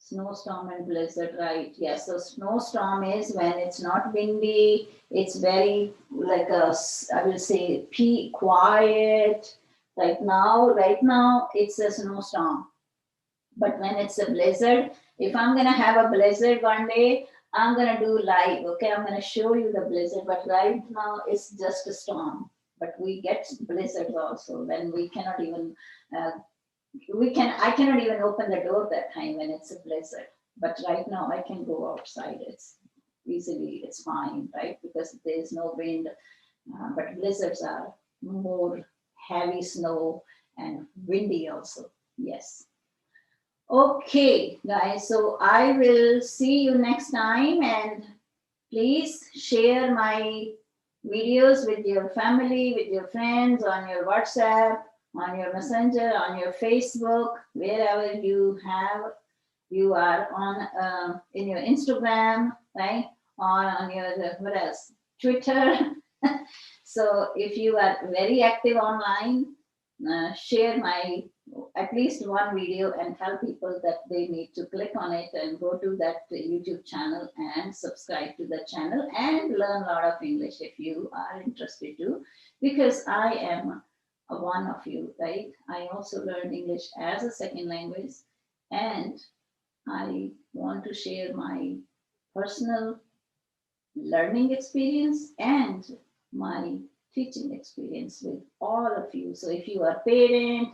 Snowstorm and blizzard, right? Yes. So snowstorm is when it's not windy. It's very like I will say, quiet. Right now, it's a snowstorm. But when it's a blizzard, if I'm gonna have a blizzard one day, I'm gonna do live. Okay, I'm gonna show you the blizzard. But right now, it's just a storm. But we get blizzards also when we cannot even uh, I cannot even open the door that time when it's a blizzard. But right now I can go outside. It's fine, right? Because there's no wind. But blizzards are more heavy snow and windy also. Yes. Okay, guys. So I will see you next time, and please share my videos with your family, with your friends, on your WhatsApp, on your Messenger, on your Facebook, wherever you are on in your Instagram, right? On your what else? Twitter. So if you are very active online, share my at least one video and tell people that they need to click on it and go to that YouTube channel and subscribe to the channel and learn a lot of English if you are interested to, because I am one of you, right? I also learned English as a second language, and I want to share my personal learning experience and my teaching experience with all of you. So if you are parent,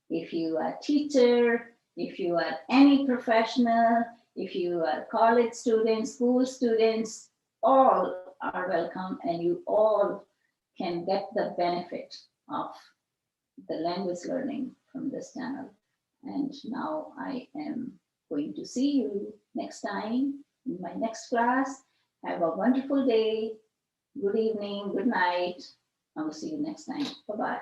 if you are teacher, if you are any professional, if you are college students, school students, all are welcome, and you all can get the benefit of the language learning from this channel. And now I am going to see you next time in my next class. Have a wonderful day. Good evening, good night. I will see you next time. Bye-bye.